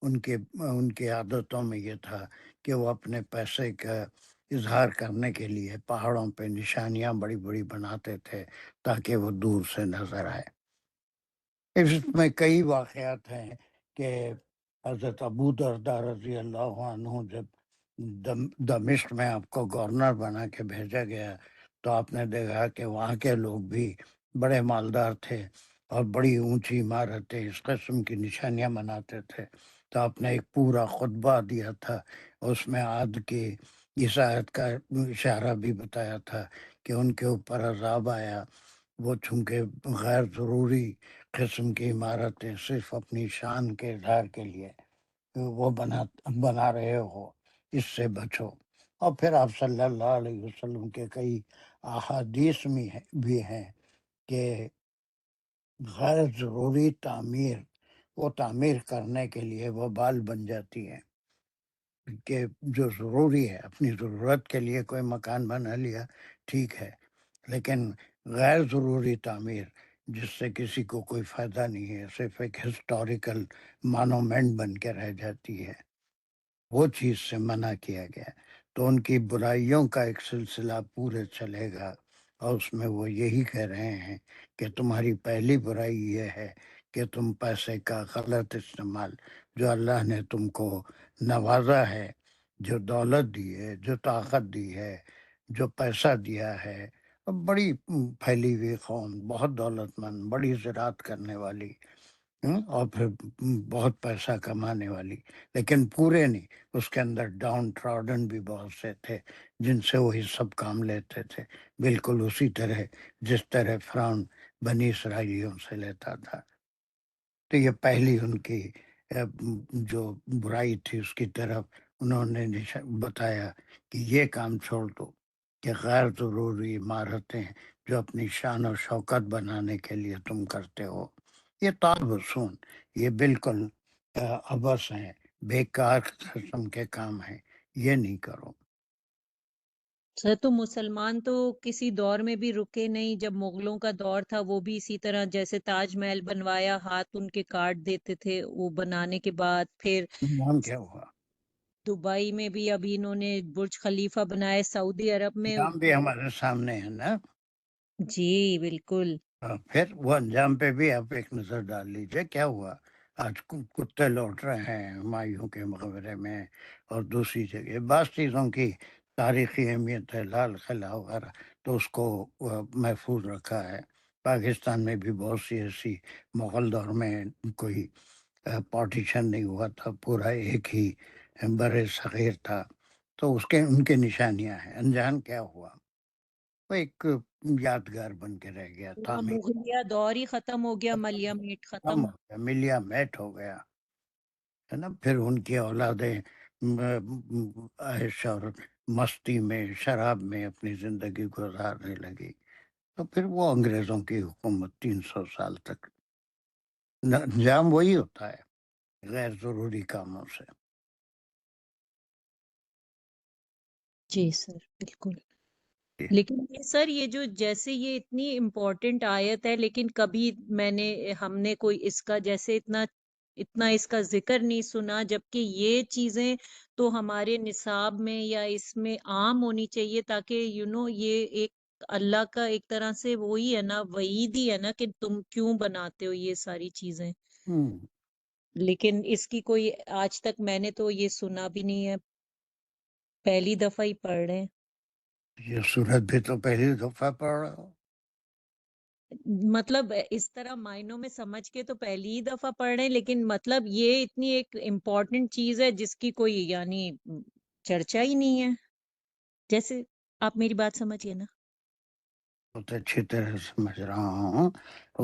ان کی عادتوں میں یہ تھا کہ وہ اپنے پیسے کا اظہار کرنے کے لیے پہاڑوں پہ نشانیاں بڑی بڑی بناتے تھے تاکہ وہ دور سے نظر آئے۔ اس میں کئی واقعات ہیں کہ حضرت ابو درداء رضی اللہ عنہ جب دمشق میں آپ کو گورنر بنا کے بھیجا گیا تو آپ نے دیکھا کہ وہاں کے لوگ بھی بڑے مالدار تھے اور بڑی اونچی عمارتیں اس قسم کی نشانیاں بناتے تھے، تو آپ نے ایک پورا خطبہ دیا تھا، اس میں عاد کی اس آیت کا اشارہ بھی بتایا تھا کہ ان کے اوپر عذاب آیا، وہ چونکہ غیر ضروری قسم کی عمارتیں صرف اپنی شان کے اظہار کے لیے وہ بنا رہے ہو، اس سے بچو۔ اور پھر آپ صلی اللہ علیہ وسلم کے کئی احادیث میں بھی ہیں کہ غیر ضروری تعمیر وہ تعمیر کرنے کے لیے وہ بال بن جاتی ہے، کہ جو ضروری ہے اپنی ضرورت کے لیے کوئی مکان بنا لیا ٹھیک ہے، لیکن غیر ضروری تعمیر جس سے کسی کو کوئی فائدہ نہیں ہے، صرف ایک ہسٹوریکل مانومنٹ بن کے رہ جاتی ہے، وہ چیز سے منع کیا گیا۔ تو ان کی برائیوں کا ایک سلسلہ پورے چلے گا، اور اس میں وہ یہی کہہ رہے ہیں کہ تمہاری پہلی برائی یہ ہے کہ تم پیسے کا غلط استعمال، جو اللہ نے تم کو نوازا ہے، جو دولت دی ہے، جو طاقت دی ہے، جو پیسہ دیا ہے، بڑی پھیلی ہوئی قوم، بہت دولت مند، بڑی زراعت کرنے والی، اور پھر بہت پیسہ کمانے والی، لیکن پورے نہیں، اس کے اندر ڈاؤن ٹراڈن بھی بہت سے تھے جن سے وہی سب کام لیتے تھے، بالکل اسی طرح جس طرح فرعون بنی اسرائیلیوں سے لیتا تھا۔ تو یہ پہلی ان کی جو برائی تھی اس کی طرف انہوں نے بتایا کہ یہ کام چھوڑ دو، کہ غیر ضروری عمارتیں جو اپنی شان و شوکت بنانے کے لیے تم کرتے ہو، یہ تابسون، یہ بالکل عبث ہیں، بیکار قسم کے کام ہیں، یہ نہیں کرو۔ سر تو مسلمان تو کسی دور میں بھی رکے نہیں، جب مغلوں کا دور تھا وہ بھی اسی طرح، جیسے تاج محل بنوایا، ہاتھ ان کے کاٹ دیتے تھے وہ بنانے کے بعد، پھر نام کیا ہوا؟ دبئی میں بھی ابھی انہوں نے برج خلیفہ بنائے، سعودی عرب میں۔ نام بھی ہمارے سامنے ہے نا۔ جی بالکل۔ پھر وہ انجام پہ بھی آپ ایک نظر ڈال لیجئے، کیا ہوا؟ آج کتے لوٹ رہے ہیں ہمایوں کے مقبرے میں اور دوسری جگہ، بعض چیزوں کی تاریخی اہمیت ہے، لال قلعہ وغیرہ، تو اس کو محفوظ رکھا ہے۔ پاکستان میں بھی بہت سی ایسی، مغل دور میں کوئی پارٹیشن نہیں ہوا تھا، پورا ایک ہی بر صغیر تھا، تو اس کے ان کے نشانیاں ہیں۔ انجان کیا ہوا؟ وہ ایک یادگار بن کے رہ گیا، پورا تعمیر مغلیہ دور ہی ختم ہو گیا، ملیا میٹ ختم ختم۔ ہو گیا، ملیا میٹ ہو گیا، ہے نا۔ پھر ان کی اولادیں عیش اور مستی میں، شراب میں اپنی زندگی گزارنے لگی، تو پھر وہ انگریزوں کی حکومت 300 سال تک، انجام وہی ہوتا ہے غیر ضروری کاموں سے۔ جی سر بالکل۔ لیکن یہ سر، یہ جو جیسے یہ اتنی امپورٹنٹ آیت ہے، لیکن کبھی ہم نے کوئی اس کا جیسے اتنا اس کا ذکر نہیں سنا، جبکہ یہ چیزیں تو ہمارے نصاب میں یا اس میں عام ہونی چاہیے، تاکہ یہ ایک اللہ کا ایک طرح سے وہی ہے نا، وعید ہی ہے نا، کہ تم کیوں بناتے ہو یہ ساری چیزیں۔ لیکن اس کی کوئی آج تک میں نے تو یہ سنا بھی نہیں ہے، پہلی دفعہ ہی پڑھ رہے ہیں۔ یہ صورت بھی تو پہلی دفعہ پڑھ رہا ہو۔ مطلب اس طرح معنوں میں سمجھ کے تو پہلی ہی دفعہ پڑھ رہے ہیں، لیکن مطلب یہ اتنی ایک امپورٹنٹ چیز ہے جس کی کوئی یعنی چرچا ہی نہیں ہے، جیسے آپ میری بات سمجھیے نا۔ بہت اچھی طرح سمجھ رہا ہوں.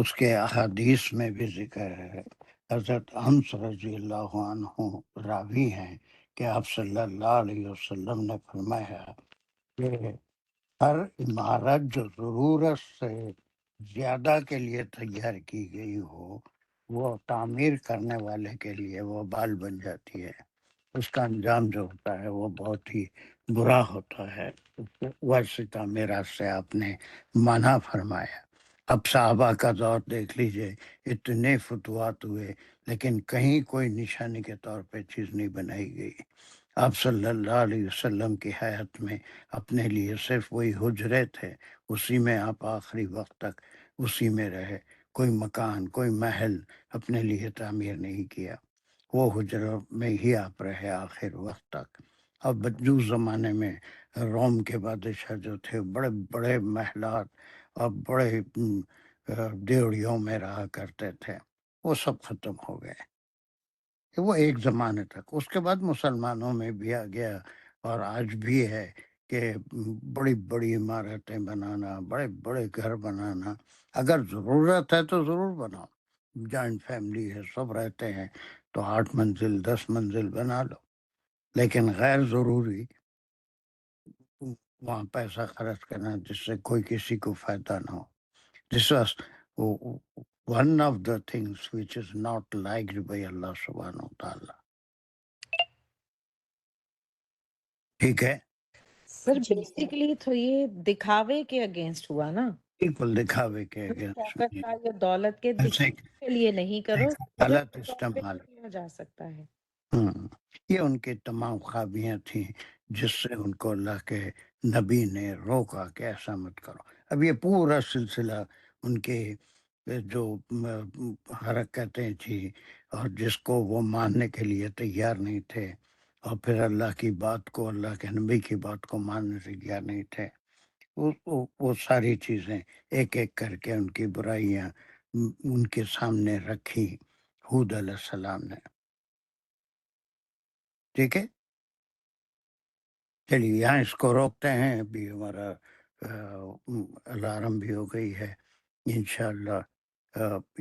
اس کے احادیث میں بھی ذکر ہے. حضرت انس رضی اللہ عنہ راوی ہیں کہ آپ صلی اللہ علیہ وسلم نے فرمایا کہ ہر عمارت جو ضرورت سے زیادہ کے لیے تیار کی گئی ہو وہ تعمیر کرنے والے کے لیے وہ بال بن جاتی ہے. اس کا انجام جو ہوتا ہے وہ بہت ہی برا ہوتا ہے. ویسے تعمیرات سے آپ نے منع فرمایا. اب صحابہ کا دور دیکھ لیجئے، اتنے فتوحات ہوئے لیکن کہیں کوئی نشانی کے طور پہ چیز نہیں بنائی گئی. آپ صلی اللہ علیہ وسلم کی حیات میں اپنے لیے صرف وہی حجرے تھے، اسی میں آپ آخری وقت تک اسی میں رہے. کوئی مکان، کوئی محل اپنے لیے تعمیر نہیں کیا، وہ حجروں میں ہی آپ رہے آخر وقت تک. اب بدجوز زمانے میں روم کے بادشاہ جو تھے بڑے بڑے محلات اور بڑے دیوڑیوں میں رہا کرتے تھے، وہ سب ختم ہو گئے. وہ ایک زمانے تک. اس کے بعد مسلمانوں میں بھی آ گیا اور آج بھی ہے کہ بڑی بڑی عمارتیں بنانا، بڑے بڑے گھر بنانا. اگر ضرورت ہے تو ضرور بناؤ. جوائنٹ فیملی ہے، سب رہتے ہیں تو 8 منزل 10 منزل بنا لو، لیکن غیر ضروری وہاں پیسہ خرچ کرنا جس سے کوئی کسی کو فائدہ نہ ہو. This was one of the things which is not liked by Allah subhanahu wa ta'ala. ٹھیک ہے، سر جی سر بیسیکلی تو یہ دکھاوے کے اگینسٹ ہوا نا، بالکل دکھاوے کے دھن اگینسٹ طاقت میں کا یا دولت کے ایسے دکھاوے کے لیے نہیں کرو، ایک صرف غلط کے طور پہ استعمال. کیا جا سکتا ہے. یہ ان کی تمام خوابیاں تھیں جس سے ان کو اللہ کے نبی نے روکا کہ ایسا مت کرو. اب یہ پورا سلسلہ ان کے جو حرکتیں تھی اور جس کو وہ ماننے کے لیے تیار نہیں تھے، اور پھر اللہ کی بات کو، اللہ کے نبی کی بات کو ماننے سے تیار نہیں تھے، وہ ساری چیزیں ایک ایک کر کے ان کی برائیاں ان کے سامنے رکھی ہود علیہ السلام نے. ٹھیک ہے، چلیے یہاں اس کو روکتے ہیں. ابھی ہمارا الارم بھی ہو گئی ہے. انشاءاللہ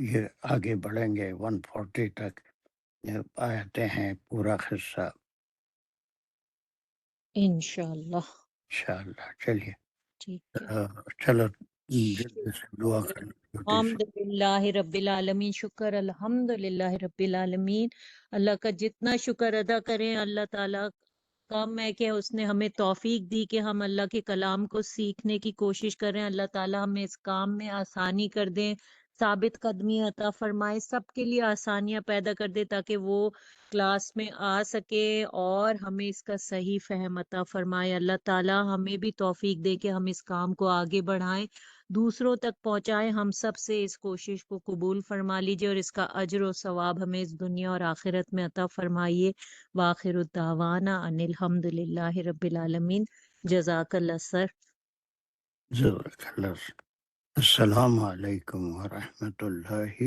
یہ آگے بڑھیں گے 140 تک. آتے ہیں پورا قصہ انشاءاللہ. انشاءاللہ. چلیے ٹھیک ہے. چلو جلدی سے دعا کر لیں. الحمد للہ رب العالمین. شکر الحمد للہ رب العالمین. اللہ کا جتنا شکر ادا کریں اللہ تعالیٰ کم ہے کہ اس نے ہمیں توفیق دی کہ ہم اللہ کے کلام کو سیکھنے کی کوشش کریں. اللہ تعالیٰ ہمیں اس کام میں آسانی کر دیں، ثابت قدمی عطا فرمائے، سب کے لیے آسانیاں پیدا کر دے تاکہ وہ کلاس میں آ سکے اور ہمیں اس کا صحیح فہم عطا فرمائے. اللہ تعالیٰ ہمیں بھی توفیق دے کہ ہم اس کام کو آگے بڑھائیں، دوسروں تک پہنچائیں. ہم سب سے اس کوشش کو قبول فرما لیجئے اور اس کا اجر و ثواب ہمیں اس دنیا اور آخرت میں عطا فرمائیے. وآخر الدعوانا ان الحمد للہ رب العالمین. جزاک اللہ سر. جزاک اللہ. السلام علیکم ورحمۃ اللہ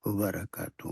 وبرکاتہ.